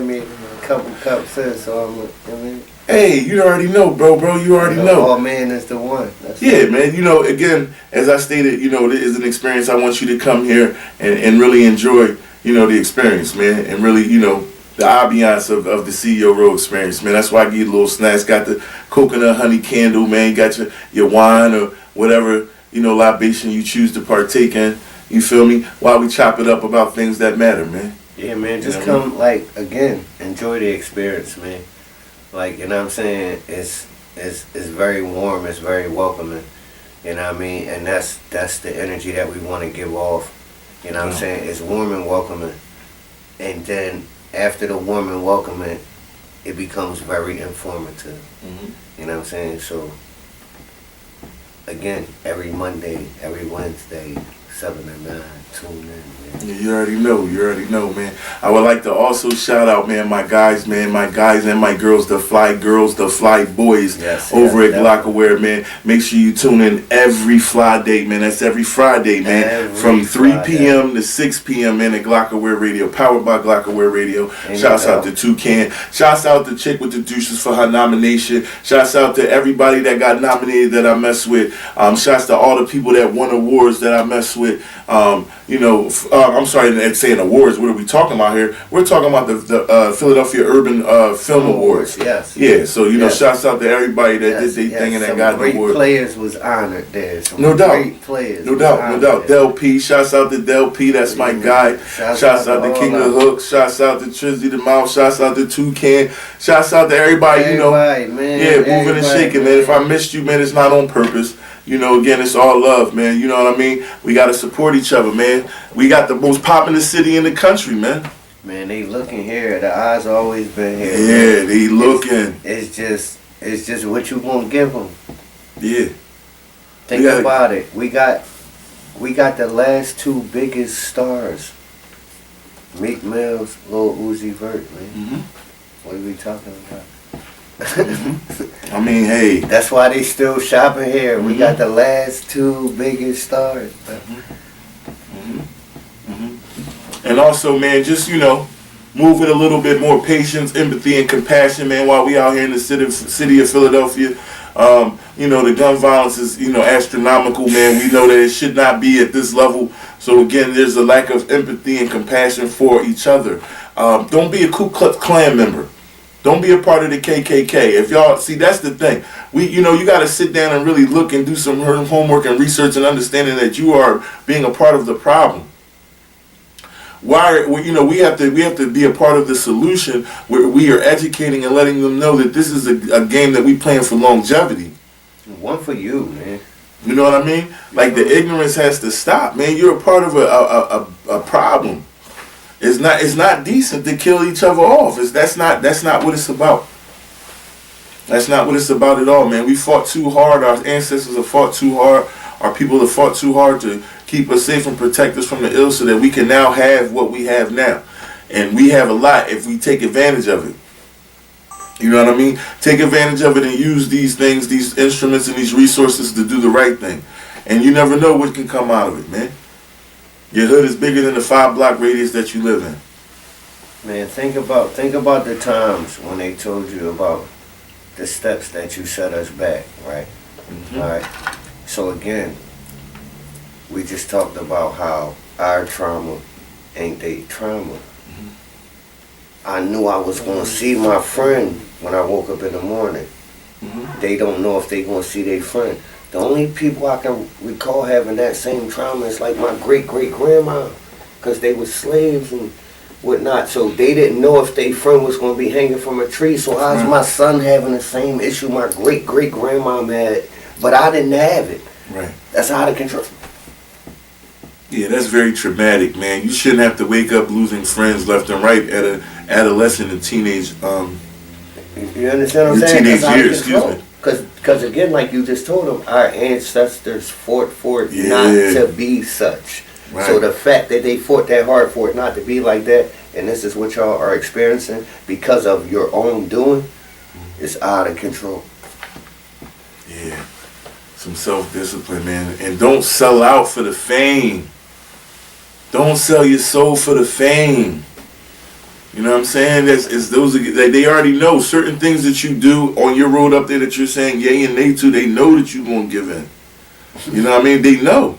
Speaker 3: me couple cups in, so I mean.
Speaker 2: Hey, you already know, bro. You already know.
Speaker 3: All man is the one. That's
Speaker 2: yeah, man. Again, as I stated, it is an experience. I want you to come here and really enjoy, the experience, man, and really, the ambiance of the CEO Row experience, man. That's why I give you little snacks. Got the coconut honey candle, man. Got your wine or whatever, libation you choose to partake in. You feel me? While we chop it up about things that matter, man.
Speaker 3: Yeah, man. Just come, again, enjoy the experience, man. Like, you know what I'm saying? It's very warm. It's very welcoming. You know what I mean? And that's the energy that we want to give off. You know what I'm saying? It's warm and welcoming. And then after the warm and welcoming, it becomes very informative. You know what I'm saying? So, again, every Monday, every Wednesday, 7 to 9, tune in, man.
Speaker 2: Yeah, you already know, man. I would like to also shout out, man, my guys and my girls, the fly boys over at Glockaware, man. Make sure you tune in every fly day, man. That's every Friday, man. From 3 p.m. to 6 p.m., man, at Glockaware Radio, powered by Glockaware Radio. Shouts out to Toucan. Shouts out to Chick with the Douches for her nomination. Shouts out to everybody that got nominated that I mess with. Shouts to all the people that won awards that I mess with. I'm sorry, saying awards. What are we talking about here? We're talking about the Philadelphia Urban Film Awards.
Speaker 3: Yes.
Speaker 2: Yeah. So shouts out to everybody that did their thing and that got the award.
Speaker 3: Great players was honored there.
Speaker 2: No doubt.
Speaker 3: Great players.
Speaker 2: No doubt. Del P. Shouts out to Del P. That's my guy. Shouts out to King of Hooks. Shouts out to Trizzy the Mouth. Shouts out to Toucan. Shouts out to everybody.
Speaker 3: Man.
Speaker 2: Yeah, moving and shaking, man. If I missed you, man, it's not on purpose. Again, it's all love, man. You know what I mean? We got to support each other, man. We got the most popular city in the country, man.
Speaker 3: Man, they looking here. The eyes always been here.
Speaker 2: Yeah,
Speaker 3: man.
Speaker 2: They looking.
Speaker 3: It's just what you gonna give them.
Speaker 2: Yeah.
Speaker 3: Think about it. We got the last two biggest stars. Meek Mill's, Lil Uzi Vert, man. What are we talking about?
Speaker 2: I mean, hey.
Speaker 3: That's why they still shopping here. We got the last two biggest stars.
Speaker 2: And also, man, just, move with a little bit more patience, empathy, and compassion, man, while we out here in the city of Philadelphia. The gun violence is, astronomical, man. We know that it should not be at this level. So, again, there's a lack of empathy and compassion for each other. Don't be a Ku Klux Klan member. Don't be a part of the KKK. If y'all see, that's the thing. You got to sit down and really look and do some homework and research and understanding that you are being a part of the problem. We have to be a part of the solution where we are educating and letting them know that this is a game that we playing for longevity.
Speaker 3: One for you, man.
Speaker 2: You know what I mean? Like the ignorance has to stop, man. You're a part of a problem. It's not decent to kill each other off. That's not what it's about. That's not what it's about at all, man. We fought too hard. Our ancestors have fought too hard. Our people have fought too hard to keep us safe and protect us from the ill so that we can now have what we have now. And we have a lot if we take advantage of it. You know what I mean? Take advantage of it and use these things, these instruments and these resources to do the right thing. And you never know what can come out of it, man. Your hood is bigger than the 5-block radius that you live in.
Speaker 3: Man, think about the times when they told you about the steps that you set us back, right? All right. So again, we just talked about how our trauma ain't their trauma. I knew I was gonna see my friend when I woke up in the morning. They don't know if they gonna see their friend. The only people I can recall having that same trauma is like my great-great-grandma, because they were slaves and whatnot. So they didn't know if their friend was going to be hanging from a tree. So how's my son having the same issue my great-great-grandma had, but I didn't have it?
Speaker 2: Right.
Speaker 3: That's out of control.
Speaker 2: Yeah, that's very traumatic, man. You shouldn't have to wake up losing friends left and right at an adolescent and teenage.
Speaker 3: You understand what I'm saying?
Speaker 2: Teenage years, excuse me.
Speaker 3: Because again, like you just told them, our ancestors fought for it not to be such. Right. So the fact that they fought that hard for it not to be like that, and this is what y'all are experiencing because of your own doing, is out of control.
Speaker 2: Yeah. Some self-discipline, man. And don't sell out for the fame. Don't sell your soul for the fame. You know what I'm saying? They already know certain things that you do on your road up there that you're saying yay and nay to. They know that you gonna give in. You know what I mean? They know.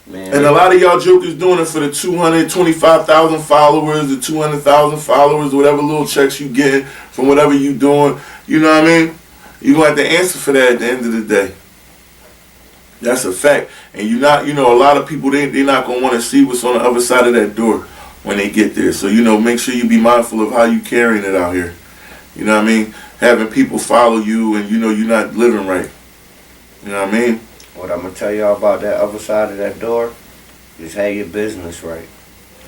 Speaker 3: Man,
Speaker 2: and a lot of y'all jokers doing it for the 225,000 followers, the 200,000 followers, whatever little checks you get from whatever you doing. You know what I mean? You gonna have to answer for that at the end of the day. That's a fact. And a lot of people they're not gonna want to see what's on the other side of that door when they get there. So, make sure you be mindful of how you carrying it out here. You know what I mean? Having people follow you and you're not living right. You know what I mean?
Speaker 3: What I'm going to tell y'all about that other side of that door is have your business right.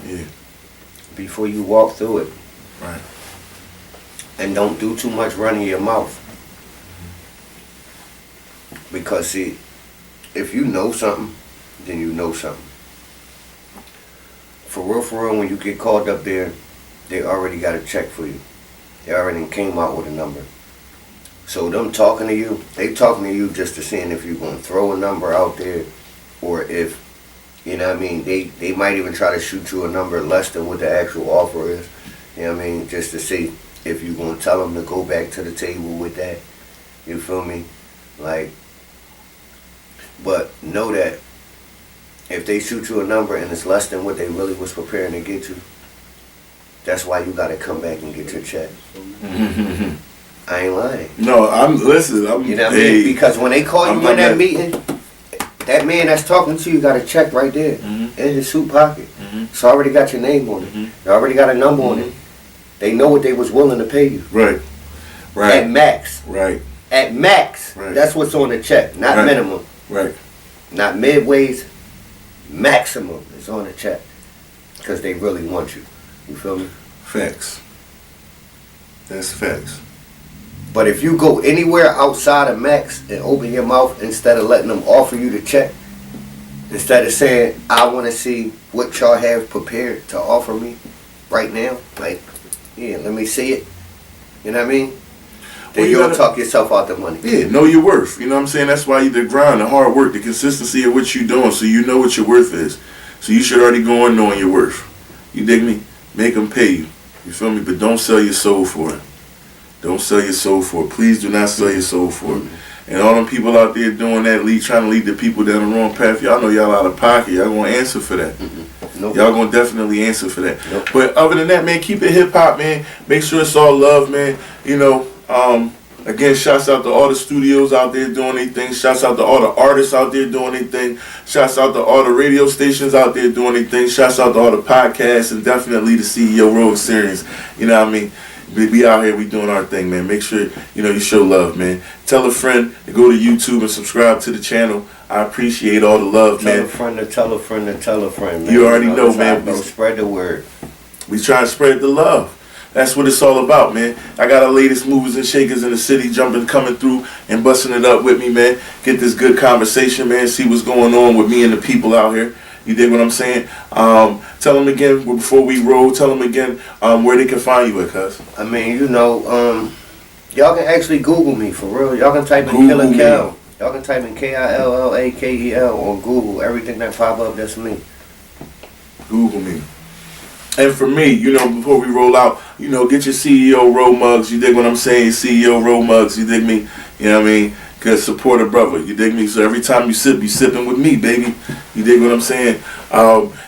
Speaker 2: Yeah.
Speaker 3: Before you walk through it.
Speaker 2: Right.
Speaker 3: And don't do too much running your mouth. Because, see, if you know something, then you know something. For real, when you get called up there, they already got a check for you. They already came out with a number. So them talking to you, they talking to you just to seeing if you're going to throw a number out there or if, you know what I mean, they might even try to shoot you a number less than what the actual offer is. You know what I mean? Just to see if you're going to tell them to go back to the table with that. You feel me? But know that if they shoot you a number and it's less than what they really was preparing to get you, that's why you got to come back and get your check. I ain't lying.
Speaker 2: No, you know
Speaker 3: what I mean? Because when they call you in that meeting, that man that's talking to you got a check right there in his suit pocket. It's already got your name on it. They already got a number on it. They know what they was willing to pay you.
Speaker 2: Right.
Speaker 3: At max.
Speaker 2: Right.
Speaker 3: At max.
Speaker 2: Right.
Speaker 3: That's what's on the check, not minimum.
Speaker 2: Right.
Speaker 3: Not midways. Maximum is on the check. Because they really want you. You feel me?
Speaker 2: Facts. That's facts.
Speaker 3: But if you go anywhere outside of max and open your mouth instead of letting them offer you the check, instead of saying, I want to see what y'all have prepared to offer me right now, let me see it. You know what I mean? Then you'll talk yourself out the money.
Speaker 2: Yeah, know your worth. You know what I'm saying? That's why the grind, the hard work, the consistency of what you're doing, so you know what your worth is. So you should already go on knowing your worth. You dig me? Make them pay you. You feel me? But don't sell your soul for it. Don't sell your soul for it. Please do not sell your soul for it. And all them people out there doing that, trying to lead the people down the wrong path, y'all know y'all out of pocket. Y'all gonna answer for that.
Speaker 3: Nope.
Speaker 2: Y'all gonna definitely answer for that.
Speaker 3: Nope.
Speaker 2: But other than that, man, keep it hip hop, man. Make sure it's all love, man. Again, shouts out to all the studios out there doing their thing. Shouts out to all the artists out there doing their thing. Shouts out to all the radio stations out there doing their thing. Shouts out to all the podcasts and definitely the CEO Road series. You know what I mean? We out here, we doing our thing, man. Make sure, you show love, man. Tell a friend to go to YouTube and subscribe to the channel. I appreciate all the love, man.
Speaker 3: Tell a friend to tell a friend to tell a friend, man.
Speaker 2: You already know, man.
Speaker 3: Don't spread the word.
Speaker 2: We try to spread the love. That's what it's all about, man. I got our latest movers and shakers in the city coming through and busting it up with me, man. Get this good conversation, man. See what's going on with me and the people out here. You dig what I'm saying? Tell them again before we roll. Tell them again where they can find you at, cuz.
Speaker 3: I mean, y'all can actually Google me for real. Y'all can type in Killa Kel. Y'all can type in KILLAKEL on Google. Everything that pop up, that's me.
Speaker 2: Google me. And for me, before we roll out, get your CEO Road mugs. You dig what I'm saying? CEO Road mugs. You dig me? You know what I mean? Cause support a brother. You dig me? So every time you sip, you sipping with me, baby. You dig what I'm saying?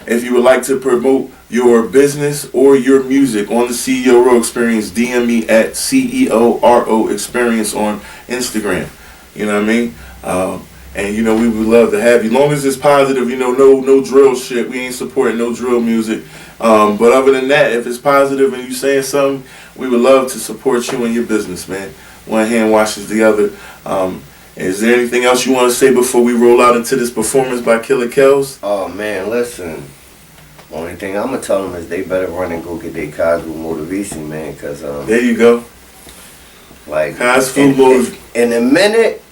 Speaker 2: If you would like to promote your business or your music on the CEO Road Experience, DM me at CEORO Experience on Instagram. You know what I mean? And we would love to have you. Long as it's positive, no drill shit. We ain't supporting no drill music. But other than that, if it's positive and you saying something, we would love to support you and your business, man. One hand washes the other. Is there anything else you want to say before we roll out into this performance by Killa Kels?
Speaker 3: Oh man, listen. Only thing I'm gonna tell them is they better run and go get their Cosmo motivation, man. Cause
Speaker 2: there you go.
Speaker 3: In a minute,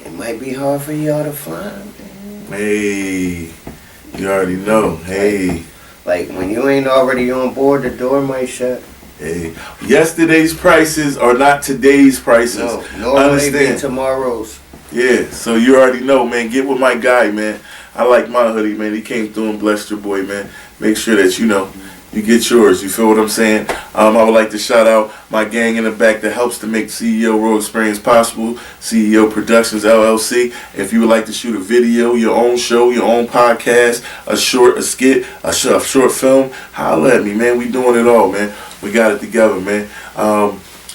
Speaker 3: it might be hard for y'all to find. Man.
Speaker 2: Hey, you already know. Hey.
Speaker 3: Like when you ain't already on board, the door might shut.
Speaker 2: Hey, yesterday's prices are not today's prices.
Speaker 3: No, understand? Tomorrow's.
Speaker 2: Yeah, so you already know, man. Get with my guy, man. I like my hoodie, man. He came through and blessed your boy, man. Make sure that you get yours. You feel what I'm saying? I would like to shout out my gang in the back that helps to make CEO Road Experience possible, CEO Productions LLC. If you would like to shoot a video, your own show, your own podcast, a skit, a short film, holla at me, man. We doing it all, man. We got it together, man.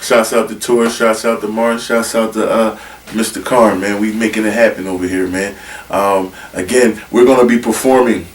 Speaker 2: Shouts out to Tor, shouts out to Martin, shouts out to Mr. Karn, man. We making it happen over here, man. Again, we're going to be performing.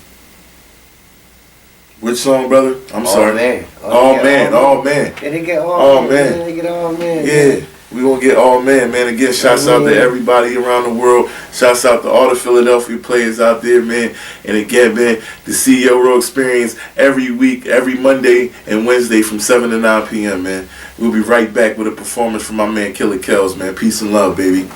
Speaker 2: Which song, brother? I'm sorry.
Speaker 3: Man.
Speaker 2: All Man.
Speaker 3: Yeah, they get
Speaker 2: All Man.
Speaker 3: They get All Man.
Speaker 2: Yeah. We gonna get All Man, man. Again, shouts out to everybody around the world. Shouts out to all the Philadelphia players out there, man. And again, man, the CEO Road Experience every week, every Monday and Wednesday from 7 to 9 p.m., man. We'll be right back with a performance from my man Killa Kel, man. Peace and love, baby.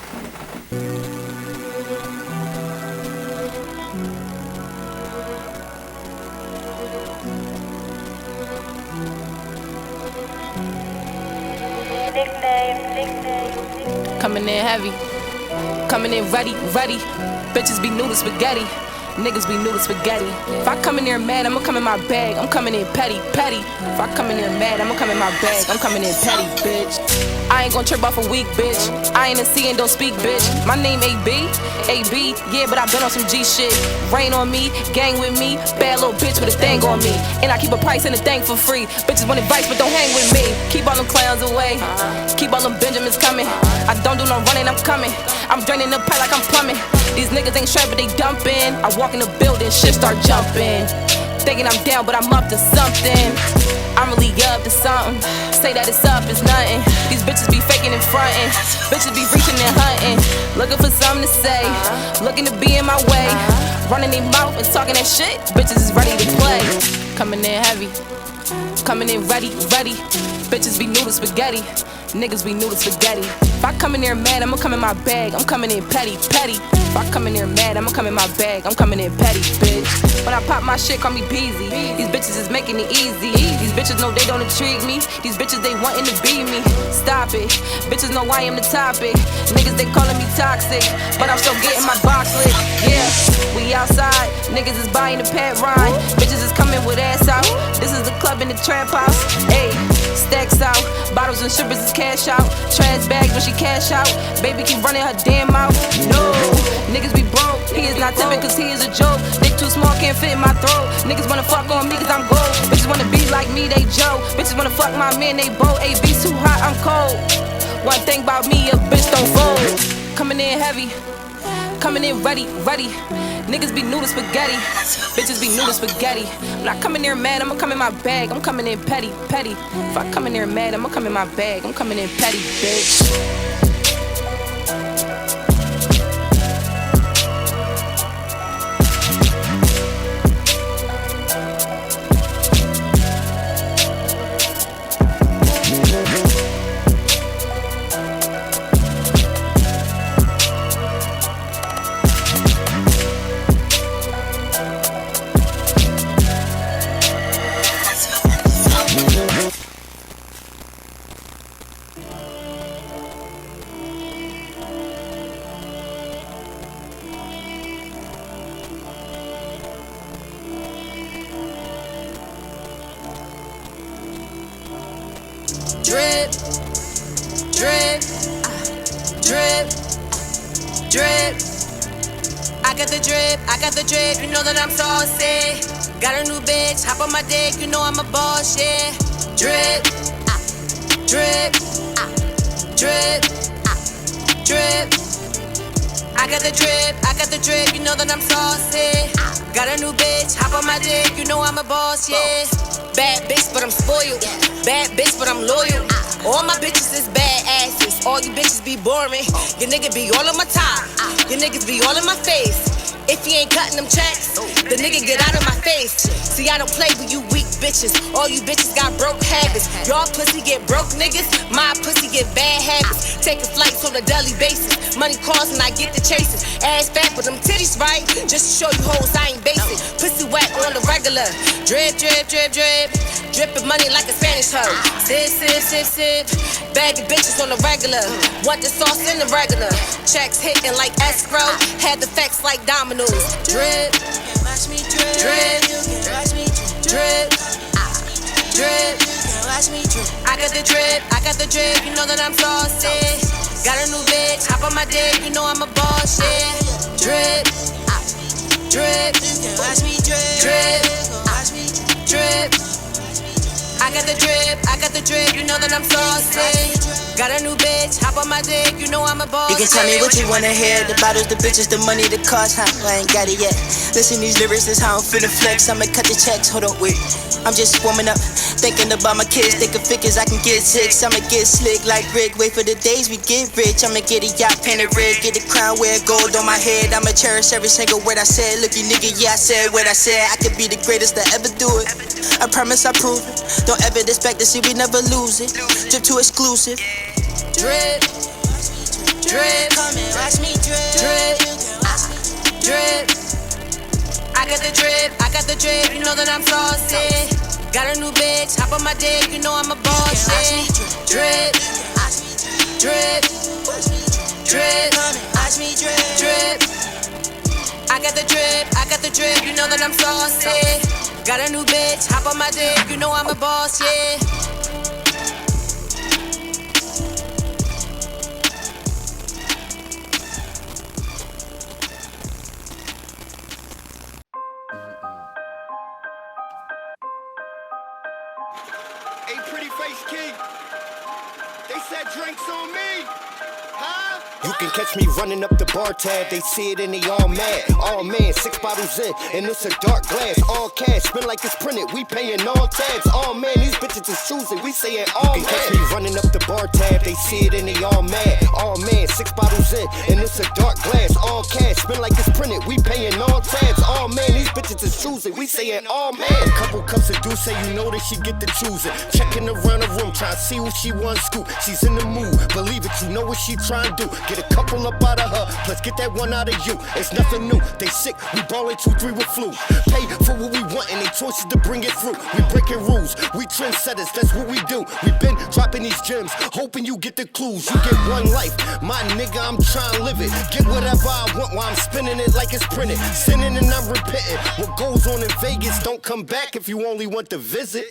Speaker 14: Coming in heavy, coming in ready. Bitches be new to spaghetti, niggas be new to spaghetti. If I come in here mad, I'ma come in my bag. I'm coming in petty. If I come in here mad, I'ma come in my bag. I'm coming in petty, bitch. I ain't gon' trip off a weak bitch. I ain't a C and don't speak, bitch. My name AB, yeah, but I been on some G shit. Rain on me, gang with me, bad little bitch with a thing on me. And I keep a price and a thing for free. Bitches want advice, but don't hang with me. Keep all them clowns away, keep all them Benjamins coming. I don't do no running, I'm coming. I'm draining the pipe like I'm plumbing. These niggas ain't sure, but they dumping. I walk in the building, shit start jumping. Thinking I'm down, but I'm up to something. I'm really up to something. Say that it's up, it's nothing. These bitches be faking and fronting. Bitches be reaching and hunting. Looking for something to say. Looking to be in my way. Running their mouth and talking that shit. Bitches is ready to play. Coming in heavy. Coming in ready. Bitches be new to spaghetti. Niggas be new to spaghetti. If I come in here mad, I'ma come in my bag. I'm coming in petty. If I come in here mad, I'ma come in my bag. I'm coming in petty, bitch. When I pop my shit, call me Peasy. These bitches is making it easy. These bitches know they don't intrigue me. These bitches, they wanting to be me. Stop it. Bitches know I am the topic. Niggas, they calling me toxic. But I'm still getting my box lit. Yeah, we outside. Niggas is buying the pet rhyme. Bitches is coming with ass out. This is the club in the trap house. Ayy, stacks out. Bottles and strippers is cash out. Trash bags when she cash out. Baby keep running her damn mouth. No, niggas be broke. He is not tipping cause he is a joke. Dick too small, can't fit in my throat. Niggas wanna fuck on me cause I'm gold. Bitches wanna be like me, they Joe. Bitches wanna fuck my man, they both. AB too hot, I'm cold. One thing about me, a bitch don't fold. Coming in heavy, coming in ready. Niggas be new to spaghetti. Bitches be new to spaghetti. When I come in here mad, I'ma come in my bag. I'm coming in petty. If I come in here mad, I'ma come in my bag. I'm coming in petty, bitch.
Speaker 15: Drip, drip, drip, drip. I got the drip, you know that I'm saucy. Got a new bitch, hop on my dick, you know I'm a boss, yeah. Drip, drip, drip, drip. I got the drip, you know that I'm saucy. Got a new bitch, hop on my dick, you know I'm a boss, yeah. Bad bitch, but I'm spoiled. Bad bitch, but I'm loyal. All my bitches is bad asses. All you bitches be boring. Your nigga be all on my top. Your niggas be all in my face. If he ain't cutting them checks, the nigga get out of my face. See, I don't play with you weak bitches. All you bitches got broke habits. Y'all pussy get broke niggas. My pussy get bad habits. Taking flights on a daily basis. Money calls and I get the chasing. Ass fat with them titties right. Just to show you hoes I ain't basic. Pussy wet on the regular. Drip, drip, drip, drip. Dripping money like a Spanish hoe. Sip, sip, sip, sip. Baggy bitches on the regular. Want the sauce in the regular. Checks hitting like escrow. Had the facts like dominoes. Drip, drip, drip. drip. Watch me drip. I got the drip, I got the drip. You know that I'm saucy. Got a new bitch, hop on my dick. You know I'm a boss, yeah. Drip, drip. Watch me drip, drip. Watch me drip. I got the drip, I got the drip. You know that I'm saucy. Got a new bitch, hop on my dick, you know I'm a boss.
Speaker 9: You can tell me what you wanna hear. The bottles, the bitches, the money, the cars, huh? I ain't got it yet. Listen, these lyrics, this how I'm finna flex. I'ma cut the checks, hold on, wait. I'm just warming up, thinking about my kids, thinking figures I can get 6. I'ma get slick like Rick, wait for the days we get rich. I'ma get a yacht painted red, get the crown, wear gold on my head. I'ma cherish every single word I said. Look, you nigga, yeah, I said what I said. I could be the greatest to ever do it. I promise I prove it. Don't ever expect to see we never lose it. Drip too exclusive.
Speaker 15: Drip, drip, come and watch me drip, drip, drip. I got the drip, I got the drip. You know that I'm saucy. Got a new bitch, hop on my dick. You know I'm a boss, yeah. Drip, drip, drip, watch me drip, drip. I got the drip, I got the drip. You know that I'm saucy. Got a new bitch, hop on my dick. You know I'm a boss, yeah.
Speaker 4: Hey, pretty face king. They said drinks on me. Huh? You can catch me running up the bar tab. They see it and they all mad. All man, 6 bottles in, and it's a dark glass. All cash, spin like it's printed. We paying all tabs. All man, these bitches is choosing. We saying all man. You can catch me running up the bar tab. They see it and they all mad. All man, 6 bottles in, and it's a dark glass. All cash, spin like it's printed. We paying all tabs. All man, these bitches is choosing. We saying all man. A couple cups of Douce, you know that she get the choosing. Checking around the room, trying to see who she want scoop. She's in the mood, believe it, you know what she trying to do. Get a couple up out of her, plus get that one out of you. It's nothing new, they sick, we ballin' 2-3 with flu. Pay for what we want and they choices to bring it through. We breaking rules, we trendsetters, that's what we do. We been dropping these gems, hoping you get the clues. You get one life, my nigga, I'm trying to live it. Get whatever I want while I'm spinning it like it's printed. Sinning and I'm repenting. What goes on in Vegas don't come back if you only want to visit.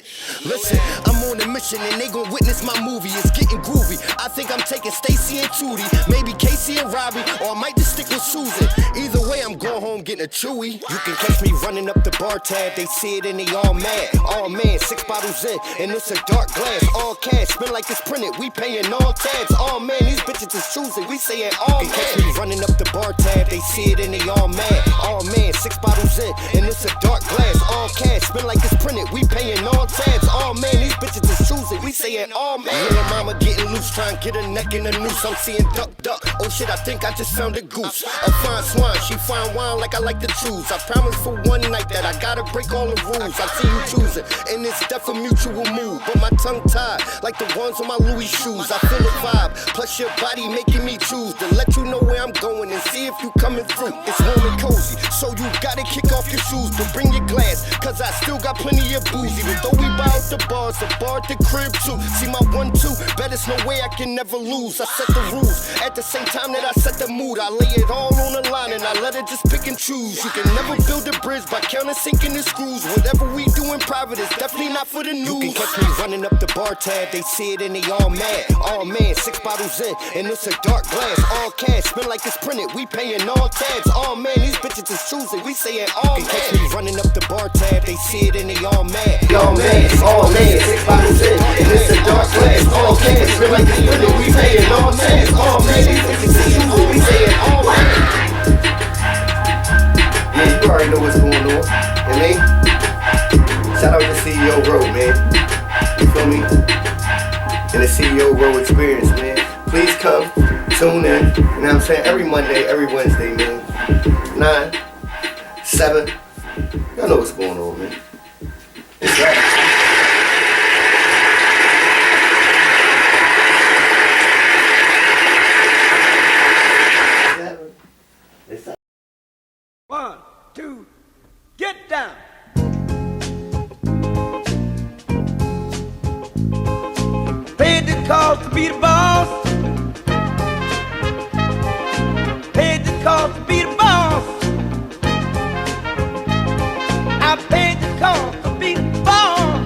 Speaker 4: Listen, I'm on a mission and they gon' witness my movie. It's getting groovy. I think I'm taking Stacy and Tootie, maybe Casey and Robbie, or I might just stick with Susan. Either way, I'm going home getting a chewy. You can catch me running up the bar tab. They see it and they all mad. All man, 6 bottles in, and it's a dark glass. All cash, spin like it's printed. We paying all tabs. All man, these bitches is choosing. We saying all man. You can catch me running up the bar tab. They see it and they all mad. All man, 6 bottles in, and it's a dark glass. All cash, spin like it's printed. We paying all tabs. All man, these bitches is choosing. We saying all man. Little mama getting loose, trying to get a neck in a noose. I'm seeing duck, duck. Oh shit, I think I just found a goose. A fine swine, she fine wine like I like to choose. I promise for one night that I gotta break all the rules. I see you choosing, and it's definitely a mutual move. But my tongue tied like the ones on my Louis shoes. I feel the vibe, plus your body making me choose to let you know where I'm going and see if you coming through. It's warm and cozy, so you gotta kick off your shoes, but bring your glass, cause I still got plenty of booze. Even though we buy out the bars, the bar at the crib too. See my 1-2, bet it's no way I can never lose. I set the rules at the same time that I set the mood. I lay it all on the line and I let it just pick and choose. You can never build a bridge by counting sinking the screws. Whatever we do in private is definitely not for the news. You can catch me running up the bar tab. They see it and they all mad. All man, 6 bottles in, and it's a dark glass. All cash, spin like it's printed. We paying all tabs. All man, these bitches is choosing. We saying all man. You can catch me running up the bar tab. They see it and they all mad. All man, 6 bottles in, and it's a dark glass. All cash, spin like it's printed. We paying all tabs. All man, these bitches is choosing. We saying all man. Yeah, you already know what's going on. You know what I mean? Shout out to CEO Road, man. You feel me? And the CEO Road experience, man. Please come, tune in. You know what I'm saying? Every Monday, every Wednesday, man. 9, 7. Y'all know what's going on, man. It's right.
Speaker 1: One, two, get down. Paid the cost to be the boss. Paid the cost to be the boss. I paid the cost to be the boss.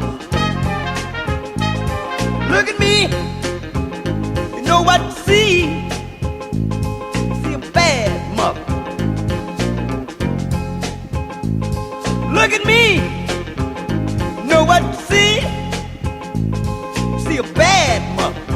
Speaker 1: Look at me. You know what you see? See a bad mother. Look at me. You know what you see? See a bad mother.